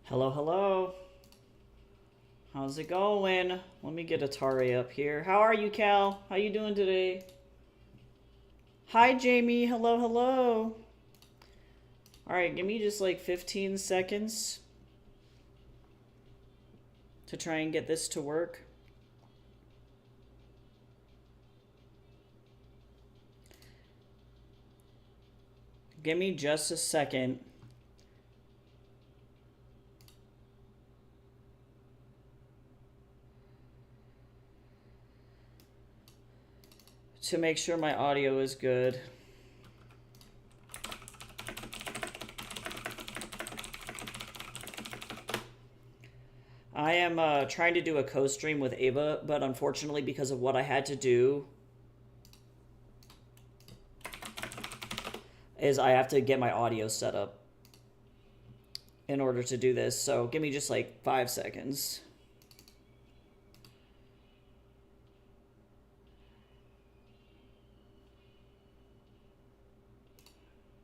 Hello, hello. How's it going? Let me get Atari up here. How are you, Cal? How you doing today? Hi, Jamie. Hello, hello. All right, give me just like 15 seconds to try and get this to work. Give me just a second. To make sure my audio is good. I am trying to do a co-stream with Ava, but unfortunately because of what I had to do is I have to get my audio set up in order to do this. So give me just like 5 seconds.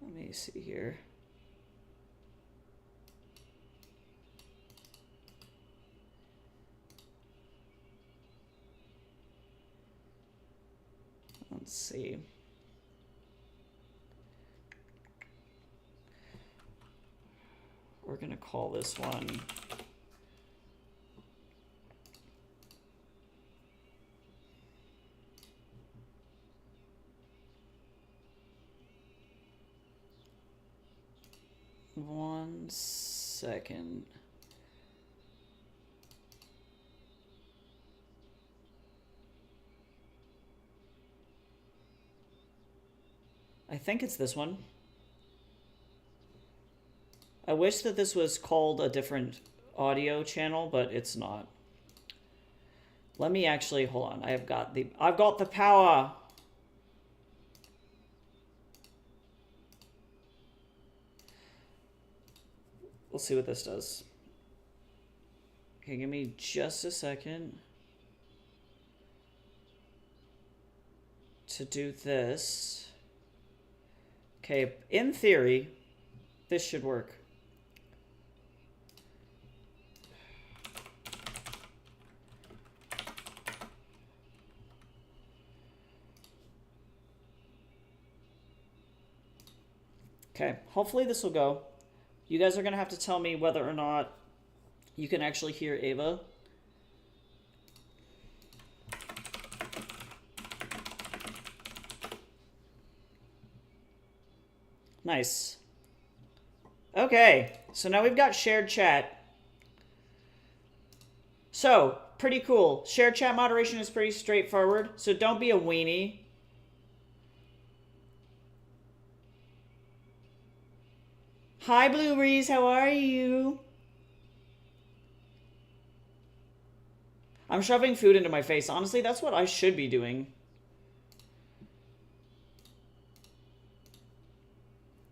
Let me see here. Let's see. We're gonna call this one one second. I think it's this one. I wish that this was called a different audio channel, but it's not. Let me actually hold on. I've got the power. We'll see what this does. Okay, give me just a second to do this. Okay, in theory, this should work. Okay, hopefully this will go. You guys are going to have to tell me whether or not you can actually hear Ava. Nice. Okay, so now we've got shared chat. So, pretty cool. Shared chat moderation is pretty straightforward, so don't be a weenie. Hi, Blueberries, how are you? I'm shoving food into my face. Honestly, that's what I should be doing.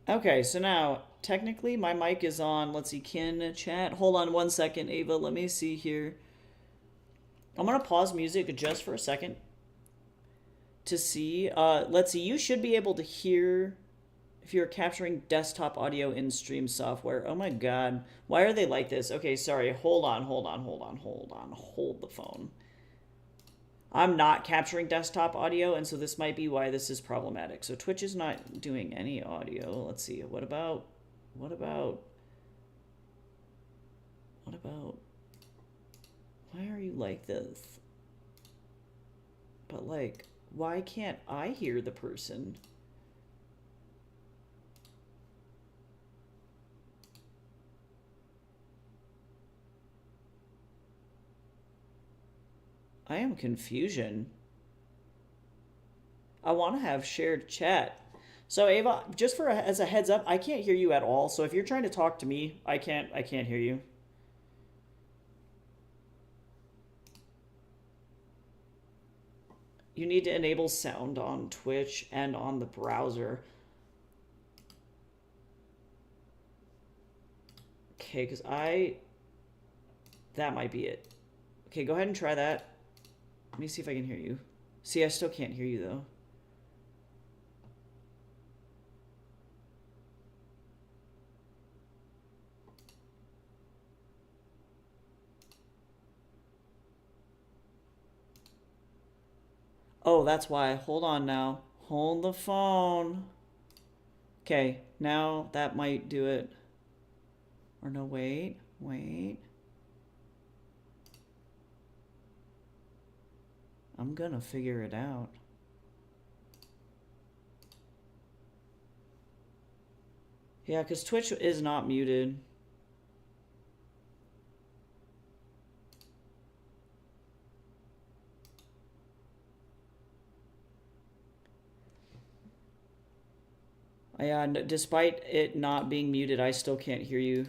Okay, so now, technically, my mic is on. Let's see, can chat? Hold on one second, Ava. Let me see here. I'm going to pause music just for a second to see. Let's see, you should be able to hear if you're capturing desktop audio in Stream software. Oh my god. Why are they like this? Okay, sorry. Hold on. Hold the phone. I'm not capturing desktop audio, and so this might be why this is problematic. So Twitch is not doing any audio. Let's see. What about why are you like this? But like, why can't I hear the person? I am confusion. I want to have shared chat. So Ava, just as a heads up, I can't hear you at all. So if you're trying to talk to me, I can't hear you. You need to enable sound on Twitch and on the browser. Okay, because that might be it. Okay, go ahead and try that. Let me see if I can hear you. See, I still can't hear you though. Oh, that's why. Hold on now. Hold the phone. Okay, now that might do it. Or no, wait. Wait. I'm gonna figure it out. Yeah, because Twitch is not muted. Yeah, despite it not being muted, I still can't hear you.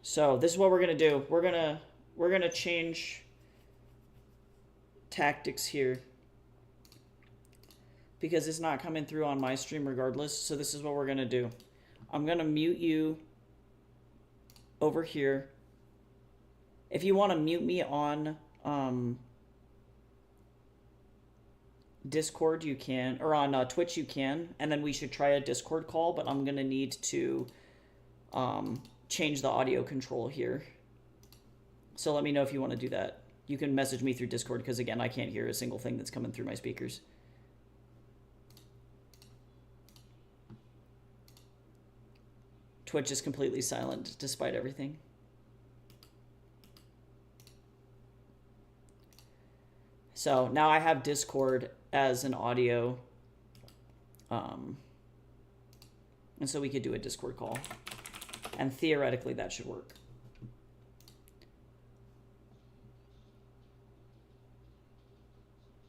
So this is what we're gonna do. We're gonna change tactics here because it's not coming through on my stream regardless. So this is what we're gonna do. I'm gonna mute you over here. If you want to mute me on Discord, you can, or on Twitch, you can, and then we should try a Discord call. But I'm gonna need to change the audio control here. So let me know if you want to do that. You can message me through Discord because, again, I can't hear a single thing that's coming through my speakers. Twitch is completely silent despite everything. So now I have Discord as an audio. And so we could do a Discord call. And theoretically that should work.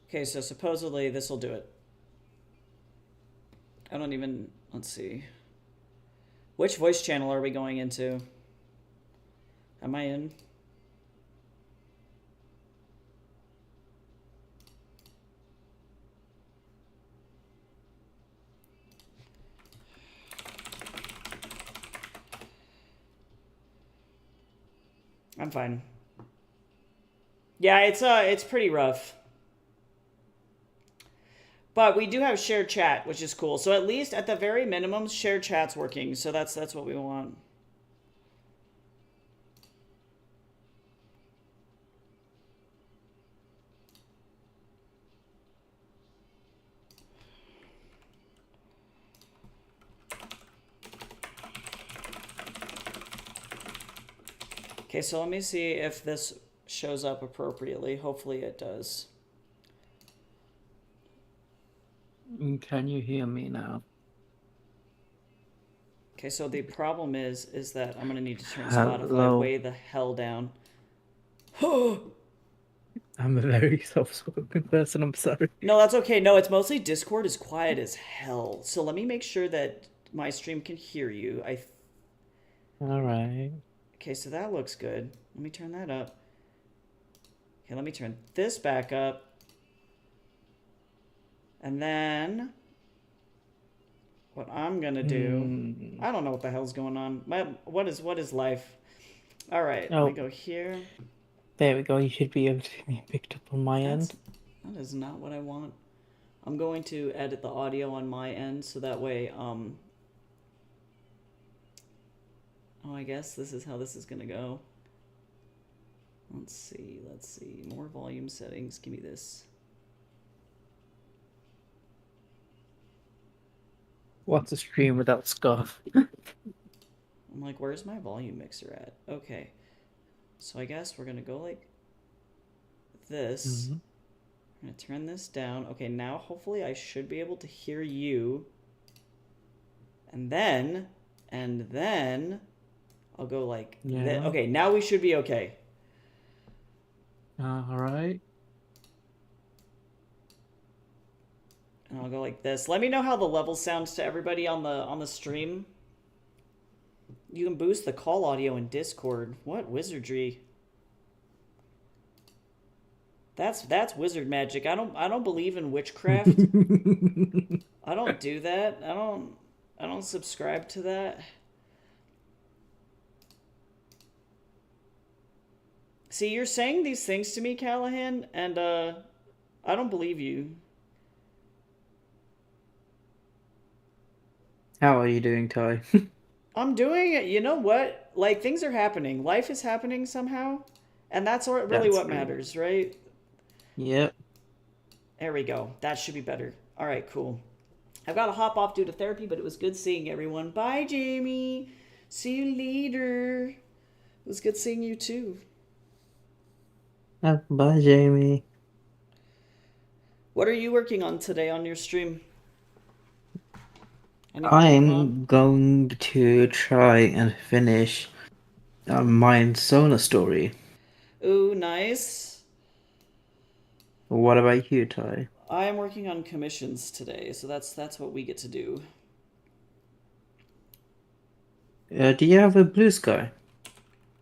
Okay, so supposedly this will do it. I don't even, let's see. Which voice channel are we going into? Am I in? I'm fine. Yeah, it's pretty rough. But we do have shared chat, which is cool. So at least at the very minimum, shared chat's working. So that's what we want. Okay, so let me see if this shows up appropriately. Hopefully it does. Can you hear me now? Okay, so the problem is that I'm gonna need to turn Spotify way the hell down. I'm a very soft-spoken person, I'm sorry. No, that's okay. No, it's mostly Discord is quiet as hell. So let me make sure that my stream can hear you. Alright. Okay, so that looks good. Let me turn that up. Okay, let me turn this back up. And then what I'm gonna do, I don't know what the hell's going on. What is life? All right, let me go here. There we go. You should be able to be picked up on my end. That is not what I want. I'm going to edit the audio on my end so that way, oh, I guess this is how this is gonna go. Let's see. More volume settings. Give me this. What's a stream without scuff? I'm like, where's my volume mixer at? Okay. So I guess we're gonna go like this. I'm gonna turn this down. Okay, now hopefully I should be able to hear you. And then I'll go like this. Okay, now we should be okay. Alright. And I'll go like this. Let me know how the level sounds to everybody on the stream. You can boost the call audio in Discord. What wizardry? That's wizard magic. I don't believe in witchcraft. I don't do that. I don't subscribe to that. See, you're saying these things to me, Callahan, and I don't believe you. How are you doing, Ty? I'm doing it. You know what? Like, things are happening. Life is happening somehow. And that's really That's what great. matters, right? Yep. There we go. That should be better. All right, cool. I've got to hop off due to therapy, but it was good seeing everyone. Bye, Jamie. See you later. It was good seeing you too. Bye, Jamie. What are you working on today on your stream? Anything fun? I'm going to try and finish Mind Sona story. Ooh, nice. What about you, Ty? I am working on commissions today, so that's what we get to do. Do you have a blue sky?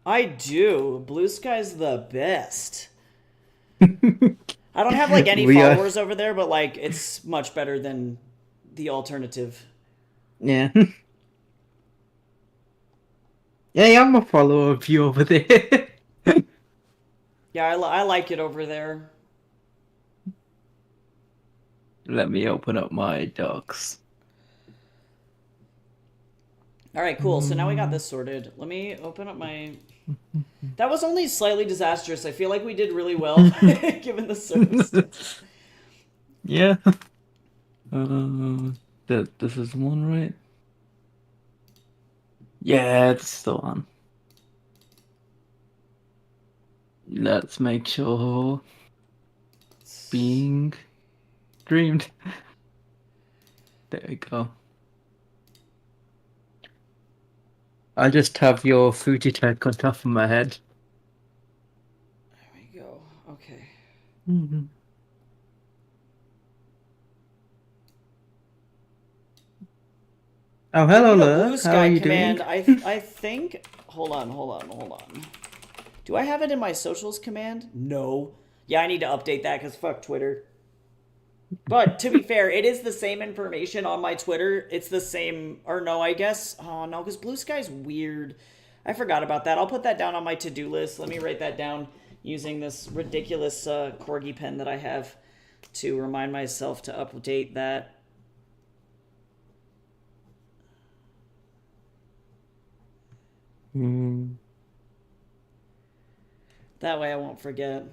I do. Blue Sky's the best. I don't have like any We are, followers over there, but like it's much better than the alternative. yeah. Yeah, I'm a follower of you over there. Yeah, I like it over there. Let me open up my docs. All right, cool. So now we got this sorted. Let me open up my. That was only slightly disastrous. I feel like we did really well given the circumstances. Yeah. This is the one, right? Yeah, it's the one. Let's make sure being dreamed. There we go. I just have your Fuji tech on top of my head. There we go. Okay. Mhm. Oh, We hello, need a Lur. blue How are sky you command. doing? I think. Hold on. Do I have it in my socials command? No. Yeah, I need to update that because fuck Twitter. But to be fair, it is the same information on my Twitter. It's the same, or no, I guess. Oh no, because Blue Sky's weird. I forgot about that. I'll put that down on my to-do list. Let me write that down using this ridiculous corgi pen that I have to remind myself to update that. Hmm. That way I won't forget.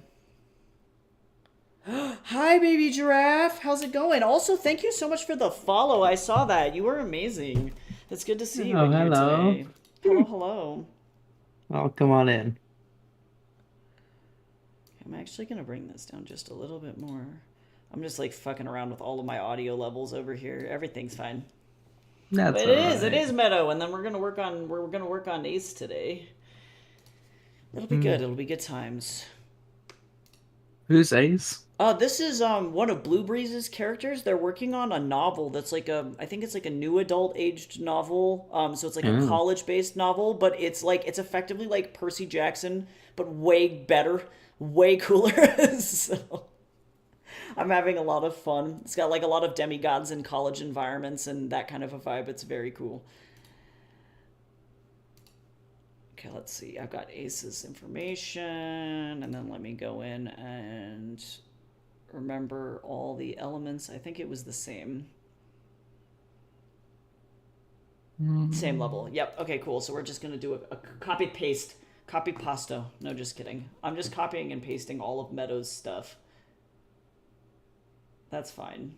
Hi, baby giraffe. How's it going? Also, thank you so much for the follow. I saw that. You were amazing. It's good to see you Oh, in here hello. today. Hello, hello. Oh, come on in. I'm actually going to bring this down just a little bit more. I'm just like fucking around with all of my audio levels over here. Everything's fine. That's But all it right. is Meadow, and then we're gonna work on Ace today. It'll be Hmm. good. It'll be good times. Who's Ace? This is one of Blue Breeze's characters. They're working on a novel that's like I think it's like a new adult aged novel. So it's like a Oh. college based novel, but it's effectively like Percy Jackson, but way better, way cooler. So I'm having a lot of fun. It's got like a lot of demigods in college environments and that kind of a vibe. It's very cool. Okay, let's see. I've got Ace's information, and then let me go in and remember all the elements. I think it was the same. Same level. Yep. Okay, cool. So we're just going to do a copy paste. Copy pasto. No, just kidding. I'm just copying and pasting all of Meadows' stuff. That's fine.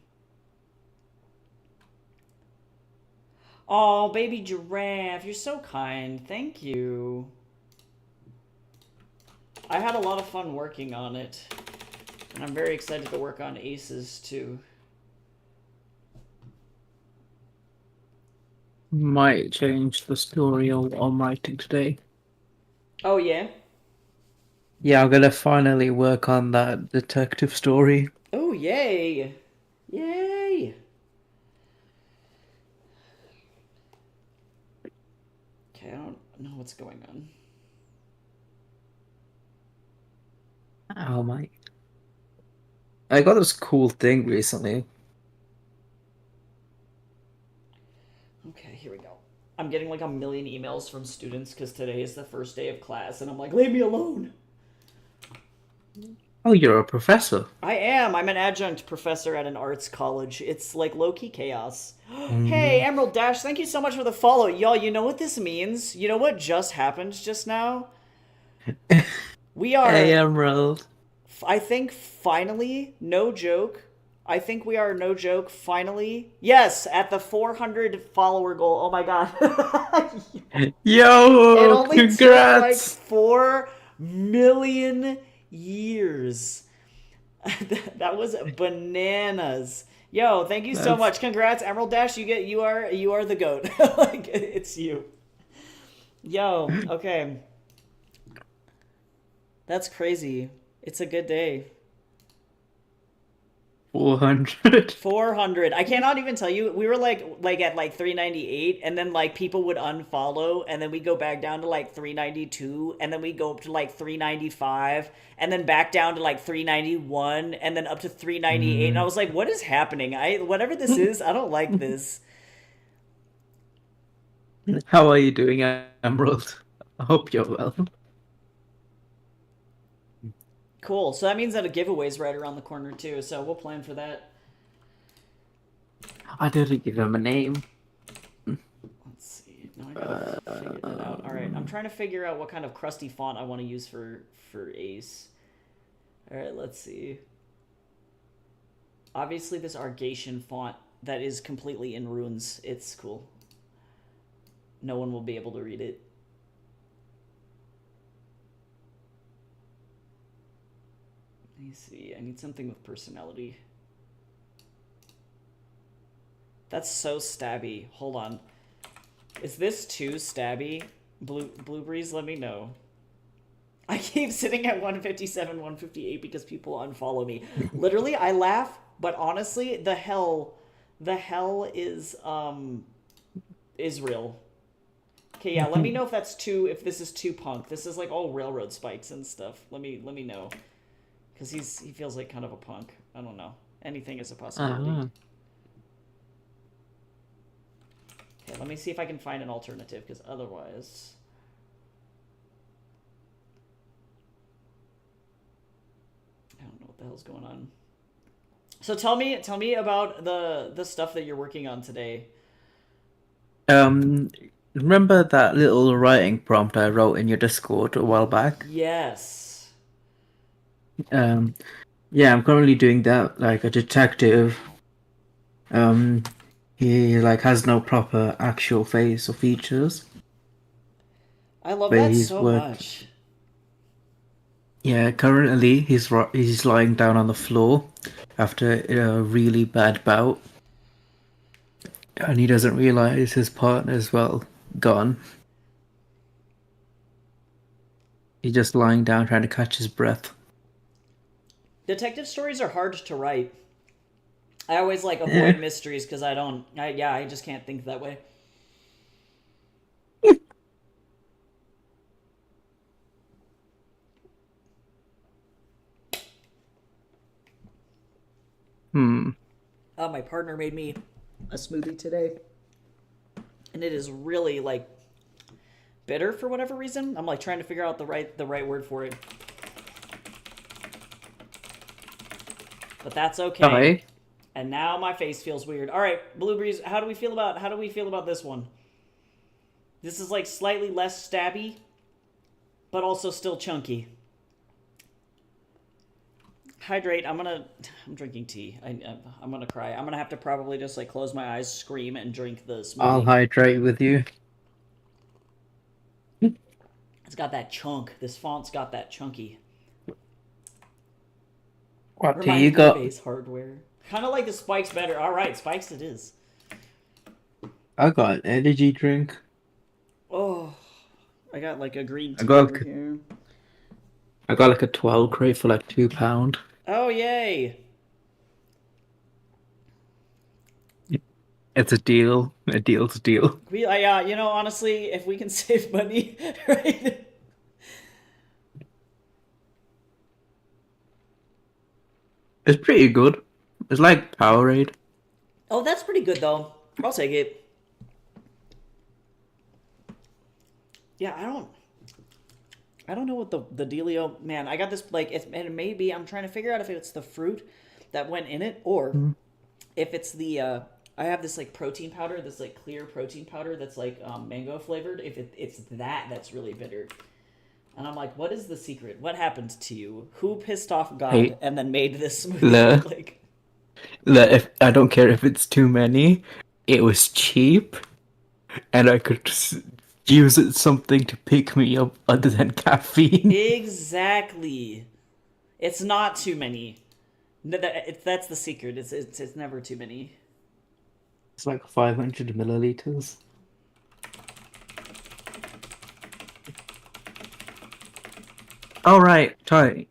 Oh, baby giraffe. You're so kind. Thank you. I had a lot of fun working on it. And I'm very excited to work on Aces too. Might change the story on writing today. Oh, yeah? Yeah, I'm gonna finally work on that detective story. Oh, yay! Yay! Okay, I don't know what's going on. Oh my. I got this cool thing recently. Okay, here we go. I'm getting like a million emails from students because today is the first day of class, and I'm like, leave me alone! Oh, you're a professor. I am. I'm an adjunct professor at an arts college. It's like low key chaos. Hey, Mm. Emerald Dash, thank you so much for the follow. Y'all, you know what this means? You know what just happened just now? We Hey, are, Emerald. I think, finally, no joke. I think we are, no joke, finally, yes, at the 400 follower goal. Oh my god. It Yo, only took like congrats. 4 million years. That was bananas. Yo, thank you so That's much. Congrats, Emerald Dash. You are the goat. Like it's you. Yo, okay. That's crazy. It's a good day. 400. 400. I cannot even tell you. We were like at like 398 and then like people would unfollow and then we go back down to like 392 and then we go up to like 395 and then back down to like 391 and then up to 398 and I Mm. was like what is happening? I whatever this is, I don't like this. How are you doing, Emerald? I hope you're well. Cool. So that means that a giveaway's right around the corner too. So we'll plan for that. I didn't give him a name. Let's see. Now I gotta figure that out. All right, I'm trying to figure out what kind of crusty font I want to use for Ace. All right, let's see. Obviously, this Argation font that is completely in runes. It's cool. No one will be able to read it. Let me see. I need something with personality. That's so stabby. Hold on. Is this too stabby? Blue Breeze, let me know. I keep sitting at 157, 158 because people unfollow me. Literally, I laugh, but honestly, the hell is real. Okay, yeah, let me know if this is too punk. This is like all railroad spikes and stuff. Let me know. Cuz he feels like kind of a punk. I don't know. Anything is a possibility. Uh-huh. Okay, let me see if I can find an alternative cuz otherwise I don't know what the hell's going on. So tell me about the stuff that you're working on today. Um, remember that little writing prompt I wrote in your Discord a while back? Yes. Um, yeah, I'm currently doing that like a detective. Um, he like has no proper actual face or features, I love but that he's so worked. much. Yeah, currently he's lying down on the floor after a really bad bout, and he doesn't realize his partner's well gone. He's just lying down trying to catch his breath. Detective stories are hard to write. I always like avoid Yeah. mysteries because I don't. Yeah, I just can't think that way. Hmm. My partner made me a smoothie today, and it is really like bitter for whatever reason. I'm like trying to figure out the right word for it, but that's okay. Hi. And now my face feels weird. All right, Blue Breeze, how do we feel about this one? This is like slightly less stabby, but also still chunky. Hydrate. I'm drinking tea. I'm gonna cry. I'm gonna have to probably just like close my eyes, scream, and drink the I'll smoothie. hydrate with you. It's got that chunk. This font's got that chunky. What do you Reminds me of got? Ace Hardware. Kind of like the spikes better. All right, spikes it is. I got an energy drink. Oh, I got like a green I tea got over here. I got like a 12 crate for like £2. Oh yay! It's a deal. A deal's a deal. Honestly, if we can save money, right? It's pretty good. It's like Powerade. Oh, that's pretty good though. I'll take it. Yeah, I don't know what the dealio. Man, I got this like and it may be. I'm trying to figure out if it's the fruit that went in it or Mm. if it's the. I have this like protein powder, this like clear protein powder that's like mango flavored. If it's that, that's really bitter. And I'm like, what is the secret? What happened to you? Who pissed off God Hey, and then made this movie? the Like, if I don't care if it's too many, it was cheap, and I could use it something to pick me up other than caffeine. exactly. It's not too many. That's the secret. It's never too many. It's like 500 milliliters. All right, Ty,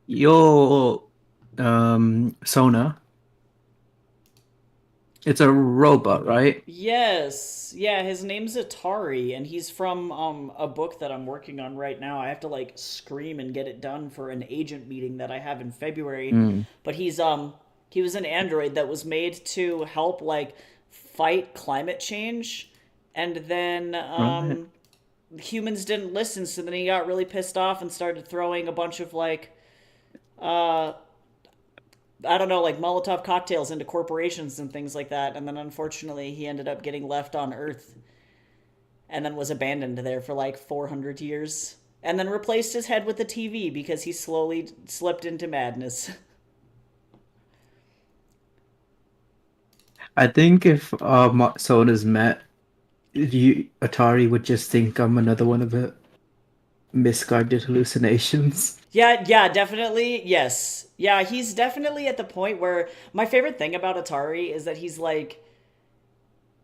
your Sona. It's a robot, right? Yes, yeah. His name's Atari, and he's from a book that I'm working on right now. I have to like scream and get it done for an agent meeting that I have in February. Mm, But he was an android that was made to help like fight climate change, and then right. humans didn't listen, so then he got really pissed off and started throwing a bunch of like uh I don't know, like Molotov cocktails into corporations and things like that. And then unfortunately, he ended up getting left on Earth and then was abandoned there for like 400 years. And then replaced his head with a TV because he slowly slipped into madness. I think if Sona's met, Atari would just think I'm another one of the misguided hallucinations. Yeah, yeah, definitely. Yes. Yeah, he's definitely at the point where my favorite thing about Atari is that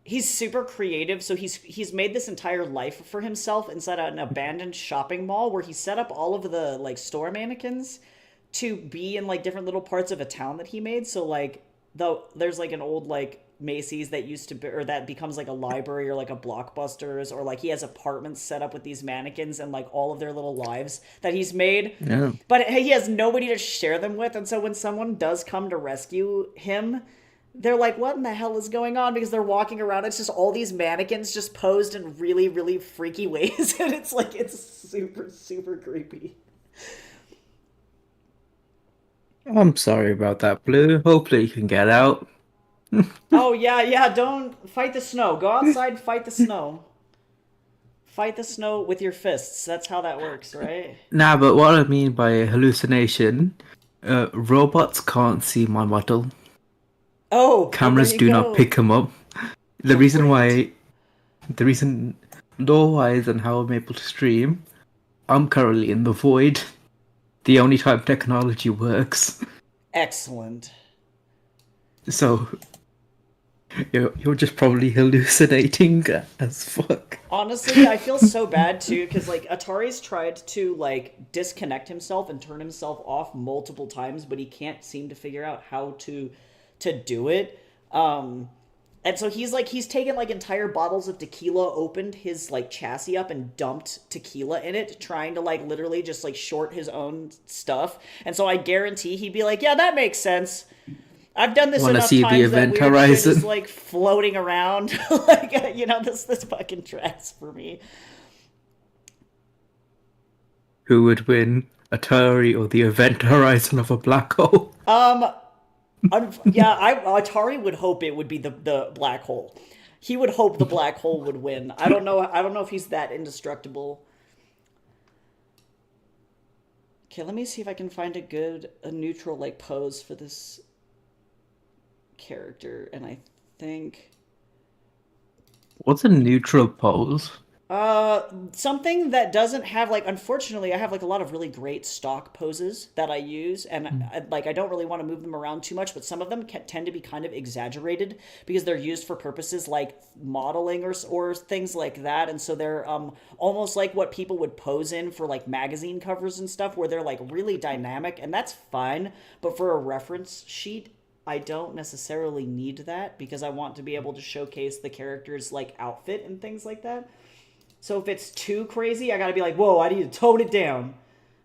he's super creative, so he's made this entire life for himself inside an abandoned shopping mall where he set up all of the like store mannequins to be in like different little parts of a town that he made. So like there's like an old like Macy's that used to be, or that becomes like a library or like a Blockbusters, or like he has apartments set up with these mannequins and like all of their little lives that he's made, Yeah. but he has nobody to share them with. And so when someone does come to rescue him, they're like, what in the hell is going on? Because they're walking around, it's just all these mannequins just posed in really, really freaky ways. And it's like, it's super, super creepy. I'm sorry about that, Blue. Hopefully you can get out. Oh, yeah, yeah, don't fight the snow. Go outside, fight the snow. Fight the snow with your fists. That's how that works, right? Nah, but what I mean by hallucination, robots can't see my model. Oh, well, there Cameras you do not go. pick them up. The reason Great. why, the reason law-wise and how I'm able to stream, I'm currently in the void. The only time technology works. Excellent. So you're just probably hallucinating as fuck. Honestly, I feel so bad too because like Atari's tried to like disconnect himself and turn himself off multiple times, but he can't seem to figure out how to do it. And so he's taken like entire bottles of tequila, opened his like chassis up and dumped tequila in it, trying to like literally just like short his own stuff. And so I guarantee he'd be like, "Yeah, that makes sense. I've done this Want to enough see the times that event weird shit is horizon? like floating around. Like this fucking tracks for me." Who would win, Atari or the event horizon of a black hole? Um, yeah, Atari would hope it would be the black hole. He would hope the black hole would win. I don't know. I don't know if he's that indestructible. Okay, let me see if I can find a neutral like pose for this character, and I think What's a neutral pose? Uh, something that doesn't have like, unfortunately, I have like a lot of really great stock poses that I use, and like I don't really want to move them around too much, but some of them tend to be kind of exaggerated because they're used for purposes like modeling or things like that, and so they're almost like what people would pose in for like magazine covers and stuff, where they're like really dynamic, and that's fine. But for a reference sheet, I don't necessarily need that because I want to be able to showcase the character's like outfit and things like that. So if it's too crazy, I gotta be like, whoa, I need to tone it down.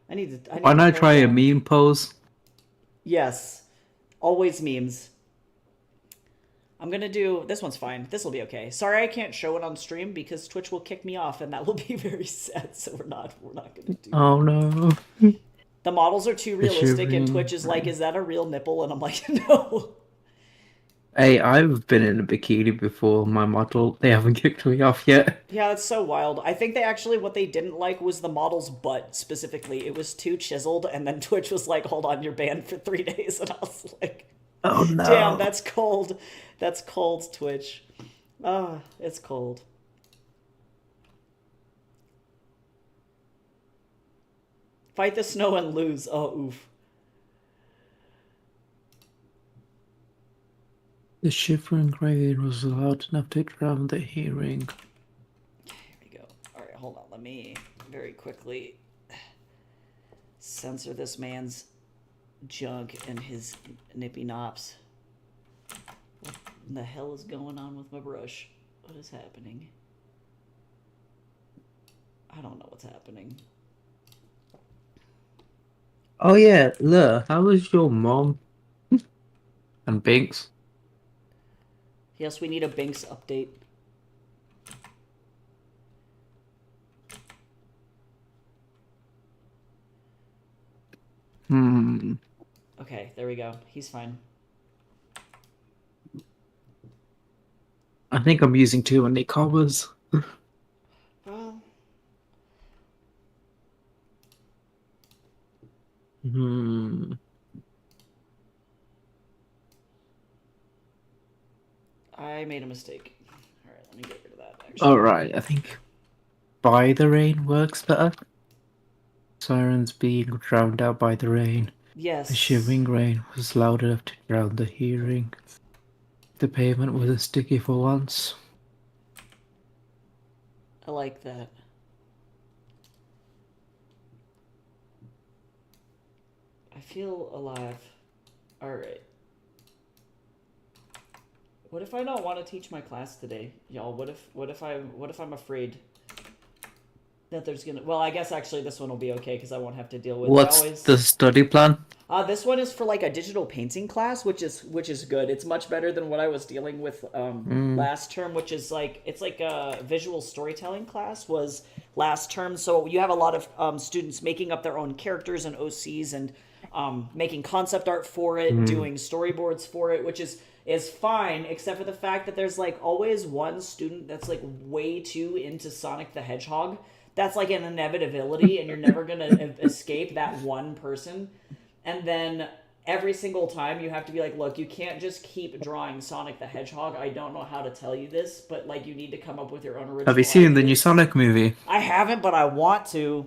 I need Why to not tone try a down. meme pose? Yes. Always memes. I'm gonna do this one's fine. This will be okay. Sorry I can't show it on stream because Twitch will kick me off and that will be very sad, so we're not gonna do that. Oh no. The models are too The realistic and shivering. Twitch is like, is that a real nipple? And I'm like, no. Hey, I've been in a bikini before. My model, they haven't kicked me off yet. Yeah, that's so wild. I think they actually, what they didn't like was the model's butt specifically. It was too chiseled, and then Twitch was like, hold on, you're banned for 3 days. And I was like, Oh damn, no. that's cold. That's cold, Twitch. Ah, it's cold. Fight the snow and lose. Oh, oof. The shivering rain was loud enough to drown the hearing. Here we go. Alright, hold on. Let me very quickly censor this man's junk and his nippy nops. What the hell is going on with my brush? What is happening? I don't know what's happening. Oh yeah, look, how was your mom and Binks? Yes, we need a Binks update. Hmm. Okay, there we go. He's fine. I think I'm using too many covers. Well, Hmm. I made a mistake. Alright, let me get rid of that, actually. Alright, I think By the Rain works better. Sirens being drowned out by the rain. The Yes. shivering rain was loud enough to drown the hearing. The pavement wasn't sticky for once. I like that. I feel alive. Alright. What if I don't want to teach my class today, y'all? What if I'm afraid that there's gonna? Well, I guess actually this one will be okay because I won't have to deal with. I What's always. the study plan? This one is for like a digital painting class, which is good. It's much better than what I was dealing with Hmm. last term, which is like it's like a visual storytelling class was last term. So you have a lot of students making up their own characters and OCs and making concept art for it, Hmm. doing storyboards for it, which is fine, except for the fact that there's like always one student that's like way too into Sonic the Hedgehog. That's like an inevitability, and you're never gonna escape that one person. And then every single time you have to be like, look, you can't just keep drawing Sonic the Hedgehog. I don't know how to tell you this, but like you need to come up with your own Have you original seen the new ideas. Sonic movie? I haven't, but I want to.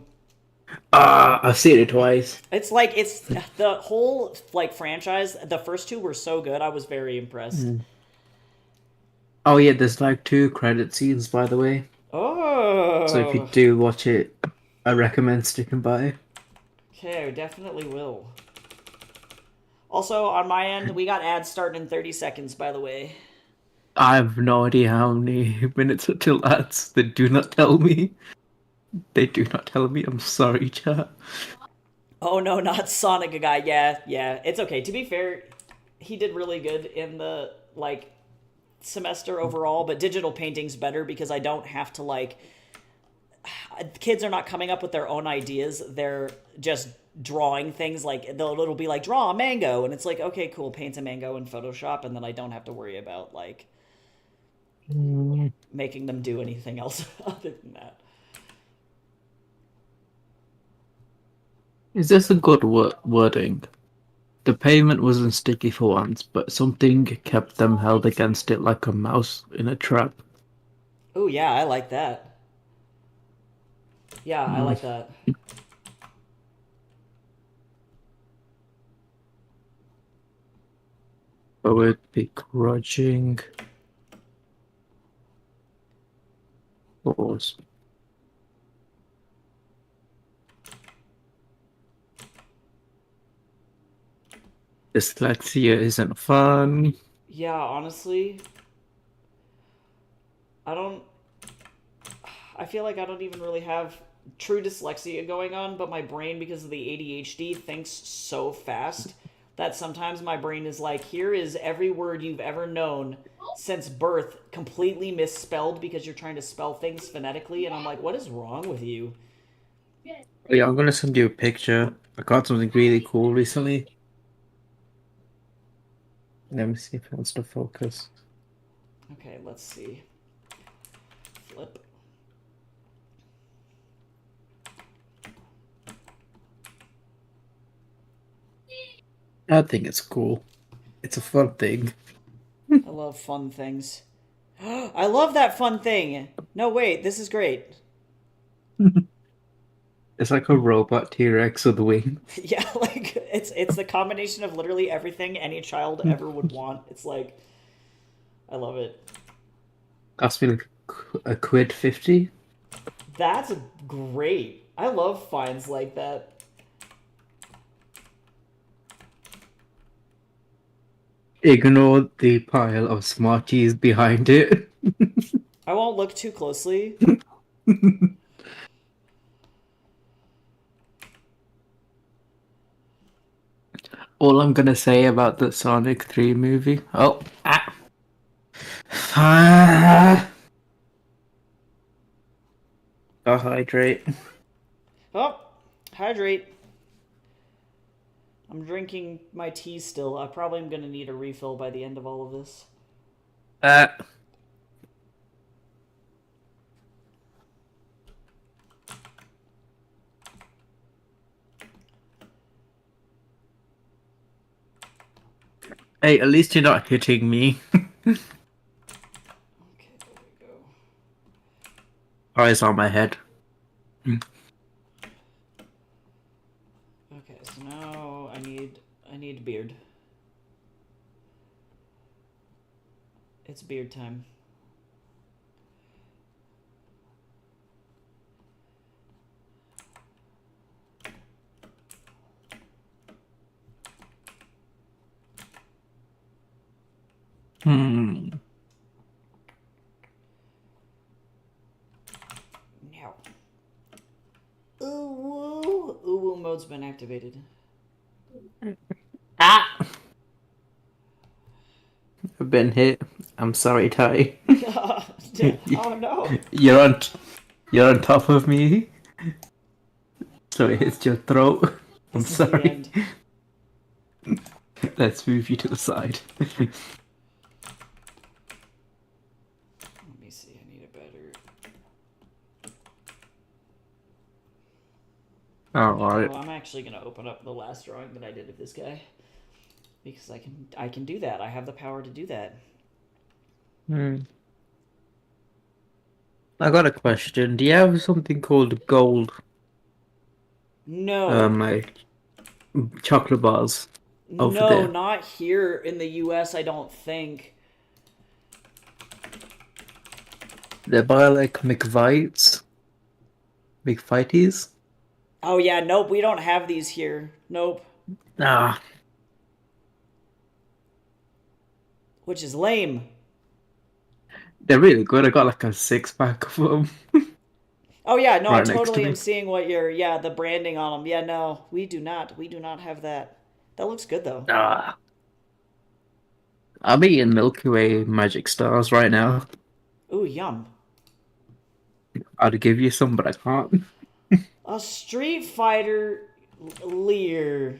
I've seen it twice. It's like it's the whole like franchise. The first two were so good. I was very impressed. Hmm. Oh yeah, there's like two credit scenes by the way. So if you Oh, do watch it, I recommend sticking by. okay, I definitely will. Also, on my end, we got ads starting in 30 seconds, by the way. I have no idea how many minutes until ads. They do not tell me. They do not tell me. I'm sorry, chat. Oh no, not Sonic guy. Yeah, yeah. It's okay. To be fair, he did really good in the like semester overall, but digital painting's better because I don't have to like kids are not coming up with their own ideas. They're just drawing things like it'll be like draw a mango and it's like okay, cool, paint a mango in Photoshop and then I don't have to worry about like Mm. making them do anything else other than that. Is this a good wording? The pavement wasn't sticky for once, but something kept them held against it like a mouse in a trap. Oh yeah, I like that. Yeah, I Mm. like that. Poet begrudging. Pause. Dyslexia isn't fun. Yeah, honestly, I don't I feel like I don't even really have true dyslexia going on, but my brain, because of the ADHD, thinks so fast that sometimes my brain is like, here is every word you've ever known since birth completely misspelled because you're trying to spell things phonetically. And I'm like, what is wrong with you? Yeah, I'm gonna send you a picture. I got something really cool recently. Let me see if it wants to focus. Okay, let's see. Flip. I think it's cool. It's a fun thing. I love fun things. I love that fun thing. No, wait, this is great. It's like a robot T-Rex with wings. Yeah, like it's the combination of literally everything any child ever would want. It's like I love it. Cost me like a quid 50. That's great. I love finds like that. Ignore the pile of Smarties behind it. I won't look too closely. All I'm gonna say about the Sonic 3 movie. Oh, ah. I'll hydrate. Oh, hydrate. I'm drinking my tea still. I probably am gonna need a refill by the end of all of this. Uh, hey, at least you're not hitting me. Okay, there we go. Eyes on my head. Okay, so now I need beard. It's beard time. Hmm. Now. Ooh woo. Ooh woo mode's been activated. Ah! I've been hit. I'm sorry, Ty. Oh no. You're on, you're on top of me, so it hits your throat. I'm This is the sorry. end. Let's move you to the side. Let me see, I need a better. Alright. Oh, I'm actually gonna open up the last drawing that I did of this guy. Because I can do that. I have the power to do that. I got a question. Do you have something called gold, No. like chocolate bars over No, there? not here in the US, I don't think. They buy like McVites, McVities. Oh yeah, nope, we don't have these here. Nope. Ah, Which is lame. they're really good. I got like a 6 pack of them Oh yeah, no, I right next to totally am me. seeing what you're, yeah, the branding on them. Yeah, no, we do not. We do not have that. That looks good though. Ah, I'm eating Milky Way Magic Stars right now. Ooh, yum. I'd give you some, but I can't. A Street Fighter Leer.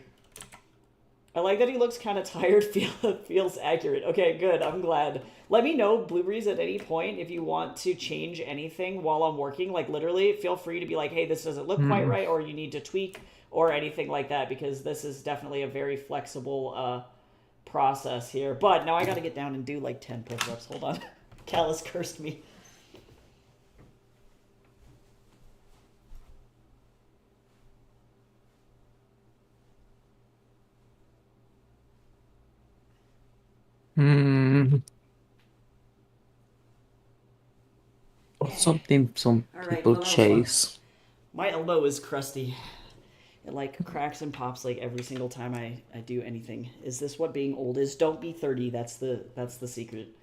I like that he looks kind of tired. Feels accurate. Okay, good. I'm glad. Let me know, Blueberries, at any point if you want to change anything while I'm working. Like, literally, feel free to be like, hey, this doesn't look quite Hmm. right, or you need to tweak, or anything like that, because this is definitely a very flexible process here. But now I gotta get down and do like 10 push ups. Hold on. Callus cursed me. Hmm. What's Okay. something some All right. people Well, that was fun. chase? My elbow is crusty. It like cracks and pops like every single time I do anything. Is this what being old is? Don't be 30. That's the secret.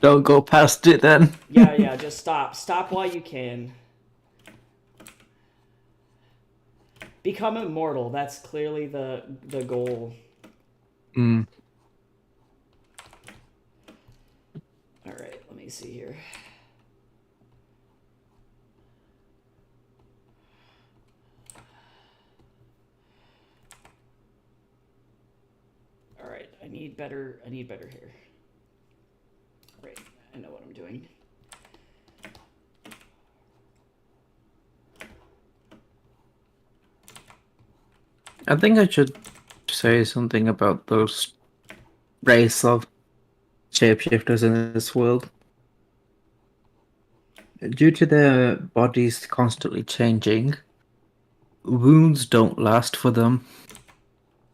Don't go past it then. Yeah, yeah, just stop. Stop while you can. Become immortal. That's clearly the goal. Hmm. All right, let me see here. need better hair. Right, I know what I'm doing. I think I should say something about those race of shapeshifters in this world. Due to their bodies constantly changing, wounds don't last for them.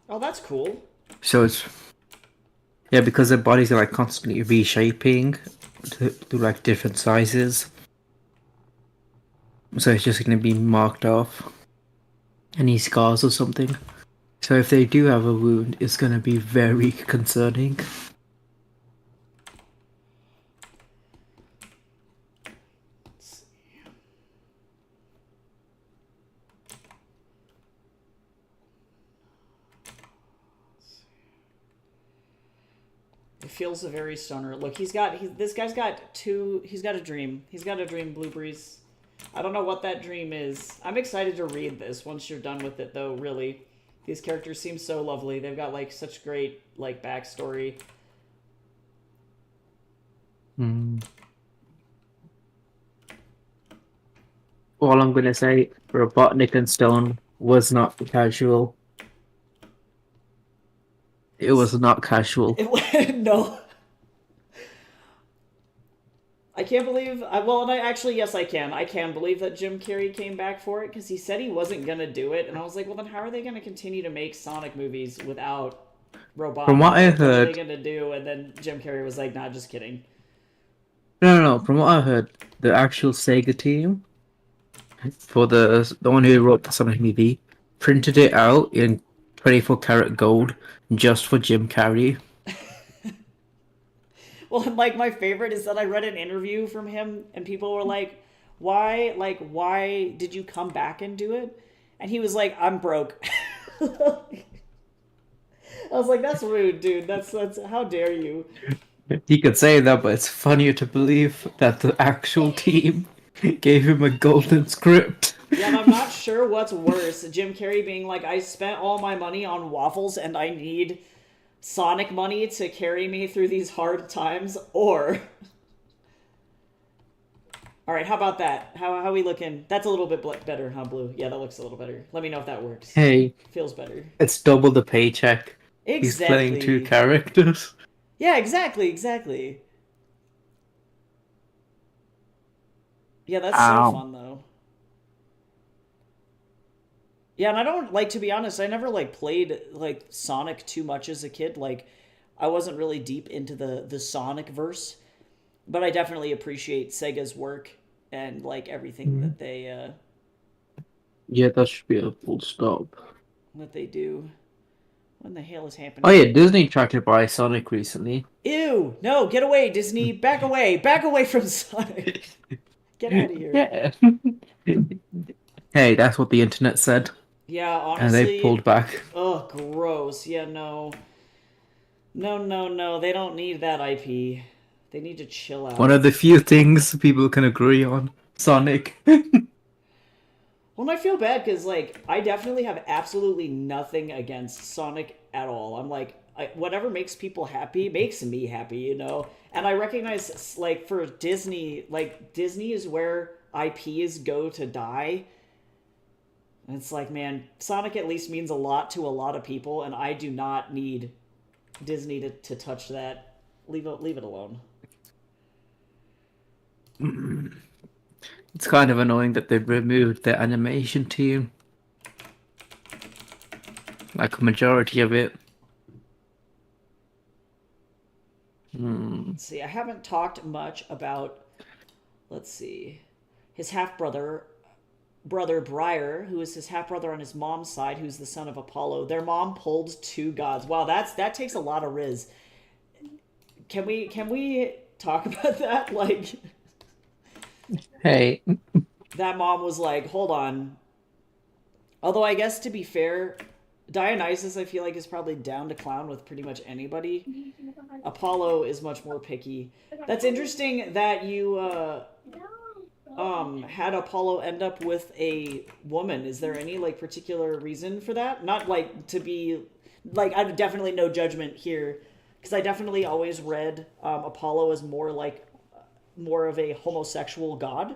Oh, that's cool. So it's yeah, because their bodies are like constantly reshaping to like different sizes. So it's just going to be marked off. Any scars or something. So if they do have a wound, it's going to be very concerning. It feels a very stoner. Look, this guy's got he's got a dream. He's got a dream, Blueberries. I don't know what that dream is. I'm excited to read this once you're done with it, though, really. These characters seem so lovely. They've got, like, such great, like, backstory. All I'm going to say, Robotnik and Stone was not casual. It was not casual. No. I can't believe... yes, I can. I can believe that Jim Carrey came back for it, because he said he wasn't going to do it, and I was like, well, then how are they going to continue to make Sonic movies without Robotnik? From what I What are heard... they going to do? And then Jim Carrey was like, nah, just kidding. No. From what I heard, the actual Sega team, for the one who wrote the Sonic movie, printed it out in 24-karat gold just for Jim Carrey. Well, like, my favorite is that I read an interview from him, and people were like, why did you come back and do it? And he was like, I'm broke. I was like, that's rude, dude. That's how dare you? He could say that, but it's funnier to believe that the actual team gave him a golden script. Yeah, and I'm not sure what's worse. Jim Carrey being like, I spent all my money on waffles, and I need Sonic money to carry me through these hard times, or... Alright, how about that? How we looking? That's a little bit better, huh, Blue? Yeah, that looks a little better. Let me know if that works. Hey. Feels better. It's double the paycheck. Exactly. He's playing 2 characters. Yeah, exactly. Yeah, that's so fun, though. Yeah, and I don't, like, to be honest, I never, like, played, like, Sonic too much as a kid. Like, I wasn't really deep into the Sonic verse. But I definitely appreciate Sega's work and, like, everything that they, Yeah, that should be a full stop. What they do. When the hell is happening? Oh yeah, Disney tried to buy Sonic recently. Ew! No, get away, Disney! Back away! Back away from Sonic! Get out of here. Yeah. Hey, that's what the internet said. Yeah, honestly. And they pulled back. Oh, gross. Yeah, no. No. They don't need that IP. They need to chill out. One of the few things people can agree on. Sonic. Well, and I feel bad because, like, I definitely have absolutely nothing against Sonic at all. I'm like, whatever makes people happy makes me happy, you know? And I recognize, like, for Disney, like, Disney is where IPs go to die. And it's like, man, Sonic at least means a lot to a lot of people, and I do not need Disney to touch that. Leave it alone. It's kind of annoying that they've removed their animation team. Like a majority of it. Let's see, I haven't talked much about, let's see, his half-brother, Briar, who is his half-brother on his mom's side, who's the son of Apollo. Their mom pulled 2 gods. Wow, that takes a lot of riz. Can we talk about that? Like... Hey. That mom was like, hold on. Although I guess to be fair, Dionysus I feel like is probably down to clown with pretty much anybody. Apollo is much more picky. That's interesting that you had Apollo end up with a woman. Is there any like particular reason for that? Not like to be like, I definitely no judgment here because I definitely always read Apollo as more of a homosexual god.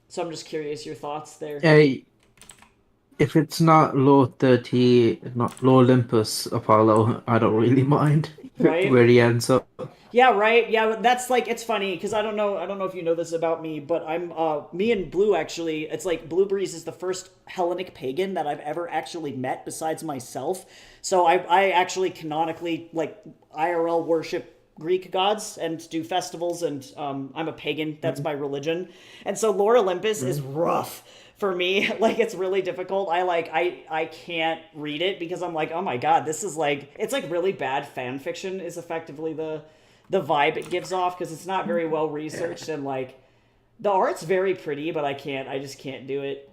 So I'm just curious your thoughts there. Hey, if it's not Lord 30, not Lord Olympus Apollo, I don't really mind Right? where he ends up. Yeah, right. Yeah, that's like it's funny because I don't know if you know this about me, but I'm me and Blue actually. It's like Blue Breeze is the first Hellenic pagan that I've ever actually met besides myself. So I actually canonically like IRL worship Greek gods and do festivals, and I'm a pagan. That's my religion, and so Lore Olympus is rough for me. Like it's really difficult. I can't read it because I'm like, oh my god, this is like it's like really bad fan fiction is effectively the vibe it gives off because it's not very well researched and like the art's very pretty, but I just can't do it.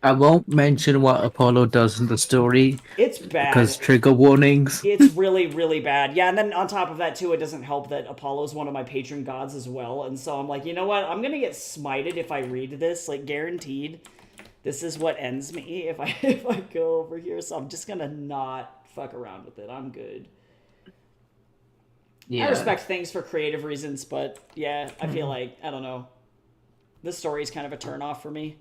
I won't mention what Apollo does in the story It's because bad. trigger warnings. It's really, really bad. Yeah, and then on top of that too, it doesn't help that Apollo's one of my patron gods as well. And so I'm like, you know what? I'm gonna get smited if I read this, like guaranteed. This is what ends me if I if I go over here. So I'm just gonna not fuck around with it. I'm good. I Yeah. respect things for creative reasons, but yeah, I feel like I don't know. This story's kind of a turn off for me.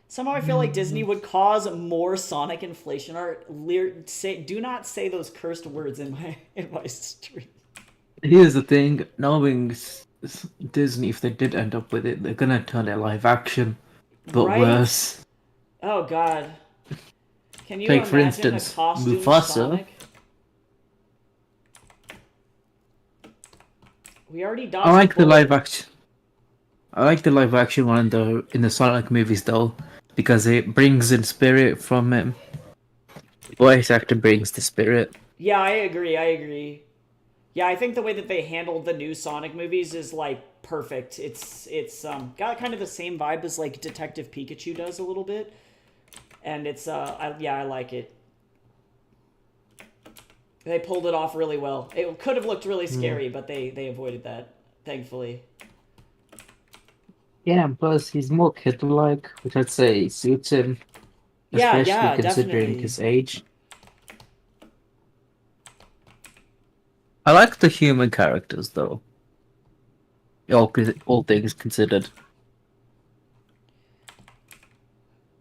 Somehow I feel like Disney would cause more Sonic inflation art. Do not say those cursed words in my stream. Here's the thing, knowing Disney, if they did end up with it, they're gonna turn it live action, but Right? worse. Oh god. Can you Take for imagine a instance, costume Mufasa. Sonic? We already I dodged a like the live bullet. action. I like the live action one in the Sonic movies though, because it brings in spirit from him. Voice actor brings the spirit. Yeah, I agree. I agree. Yeah, I think the way that they handled the new Sonic movies is like perfect. It's got kind of the same vibe as like Detective Pikachu does a little bit, and yeah, I like it. They pulled it off really well. It could have looked really scary, but they avoided that, thankfully. Yeah, and plus he's more kid-like, which I'd say suits him, Yeah, especially yeah, considering definitely. his age. I like the human characters though, all things considered.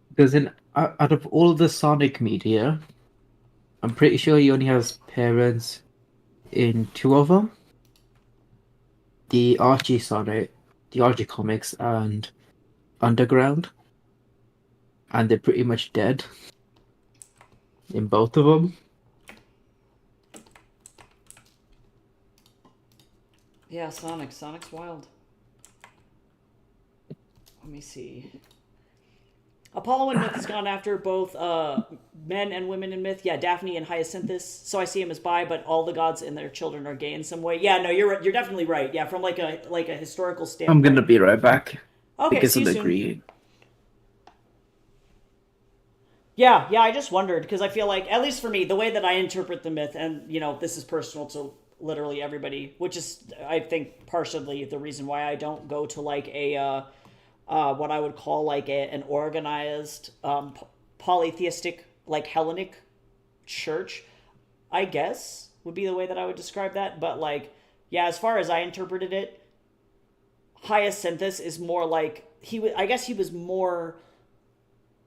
Because out of all the Sonic media, I'm pretty sure he only has parents in two of them: the Archie Sonic, the Archie comics, and Underground, and they're pretty much dead in both of them. Yeah, Sonic. Sonic's wild. Let me see. Apollo in Myth has gone after both men and women in Myth. Yeah, Daphne and Hyacinthus. So I see him as bi, but all the gods and their children are gay in some way. Yeah, no, you're definitely right. Yeah, from like a historical I'm gonna standpoint. be right back Okay, because see you of the soon. agreeing. Yeah, yeah, I just wondered because I feel like at least for me, the way that I interpret the myth, and this is personal to literally everybody, which is I think partially the reason why I don't go to like a what I would call like an organized polytheistic like Hellenic church, I guess would be the way that I would describe that. But like, yeah, as far as I interpreted it, Hyacinthus is more like I guess he was more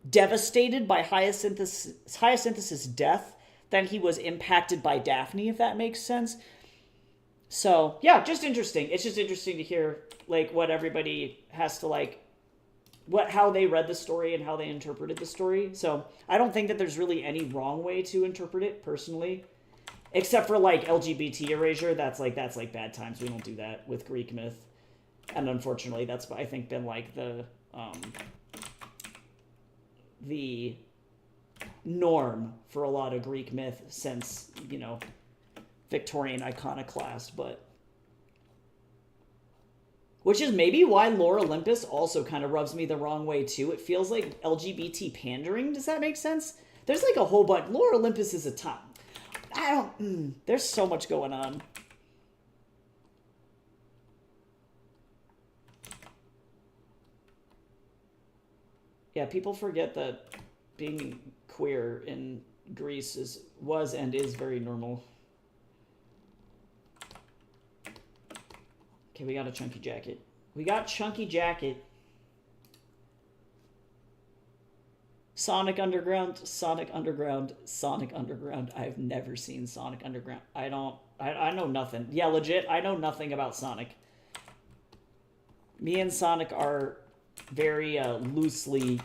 devastated by Hyacinthus's death than he was impacted by Daphne, if that makes sense. So yeah, just interesting. It's just interesting to hear like what everybody has to like what how they read the story and how they interpreted the story. So I don't think that there's really any wrong way to interpret it personally, except for like LGBT erasure. That's like bad times. We don't do that with Greek myth, and unfortunately, that's I think been like the norm for a lot of Greek myth since Victorian iconoclast, but which is maybe why Lore Olympus also kind of rubs me the wrong way too. It feels like LGBT pandering. Does that make sense? There's like a whole bunch. Lore Olympus is a top. I don't. There's so much going on. Yeah, people forget that being queer in Greece was and is very normal. Okay, we got a Chunky Jacket. We got Chunky Jacket. Sonic Underground, Sonic Underground, Sonic Underground. I've never seen Sonic Underground. I know nothing. Yeah, legit, I know nothing about Sonic. Me and Sonic are very loosely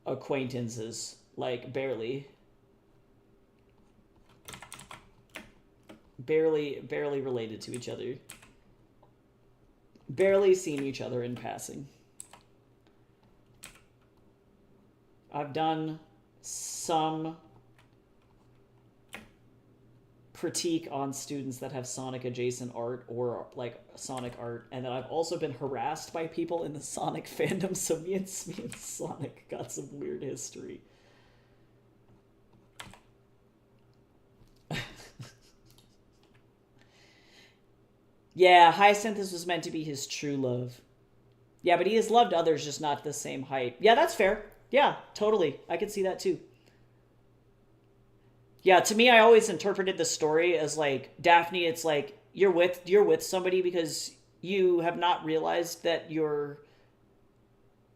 acquaintances. Like, barely. Barely related to each other. Barely seen each other in passing. I've done some critique on students that have Sonic adjacent art or like Sonic art, and then I've also been harassed by people in the Sonic fandom, so me and Sonic got some weird history. Yeah, Hyacinthus was meant to be his true love. Yeah, but he has loved others, just not the same height. Yeah, that's fair. Yeah, totally. I could see that too. Yeah, to me, I always interpreted the story as like Daphne. It's like you're with somebody because you have not realized that you're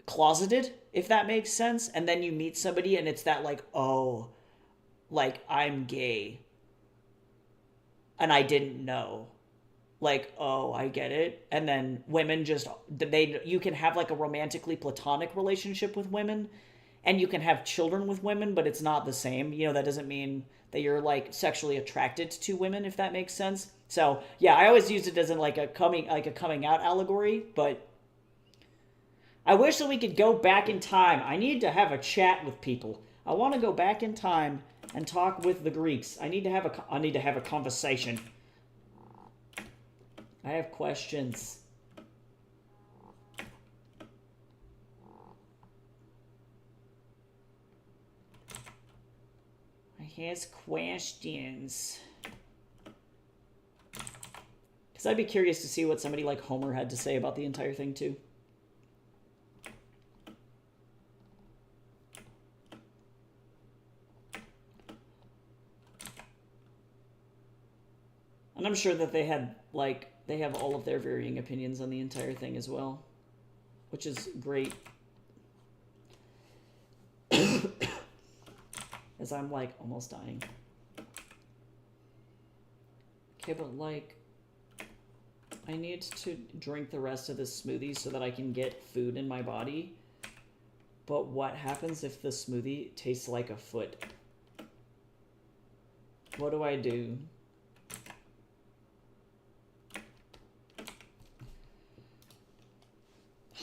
closeted, if that makes sense, and then you meet somebody and it's that like, oh, like I'm gay, and I didn't know. Like, oh, I get it. And then women just you can have like a romantically platonic relationship with women, and you can have children with women, but it's not the same. You know, that doesn't mean that you're like sexually attracted to women, if that makes sense. So yeah, I always used it as in like a coming out allegory. But I wish that we could go back in time. I need to have a chat with people. I want to go back in time and talk with the Greeks. I need to have a conversation. I have questions. I has questions. Because I'd be curious to see what somebody like Homer had to say about the entire thing, too. And I'm sure that they have all of their varying opinions on the entire thing as well, which is great. As I'm like almost dying. Okay, but like I need to drink the rest of this smoothie so that I can get food in my body. But what happens if the smoothie tastes like a foot? What do I do?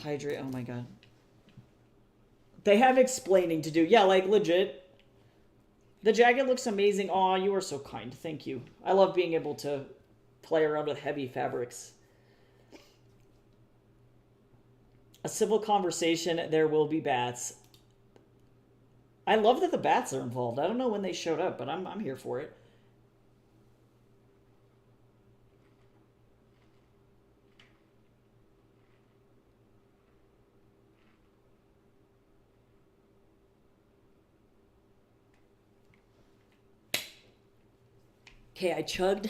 Hydrate. Oh my god. They have explaining to do. Yeah, like legit. The jacket looks amazing. Aw, you are so kind. Thank you. I love being able to play around with heavy fabrics. A civil conversation. There will be bats. I love that the bats are involved. I don't know when they showed up, but I'm here for it. Okay, I chugged.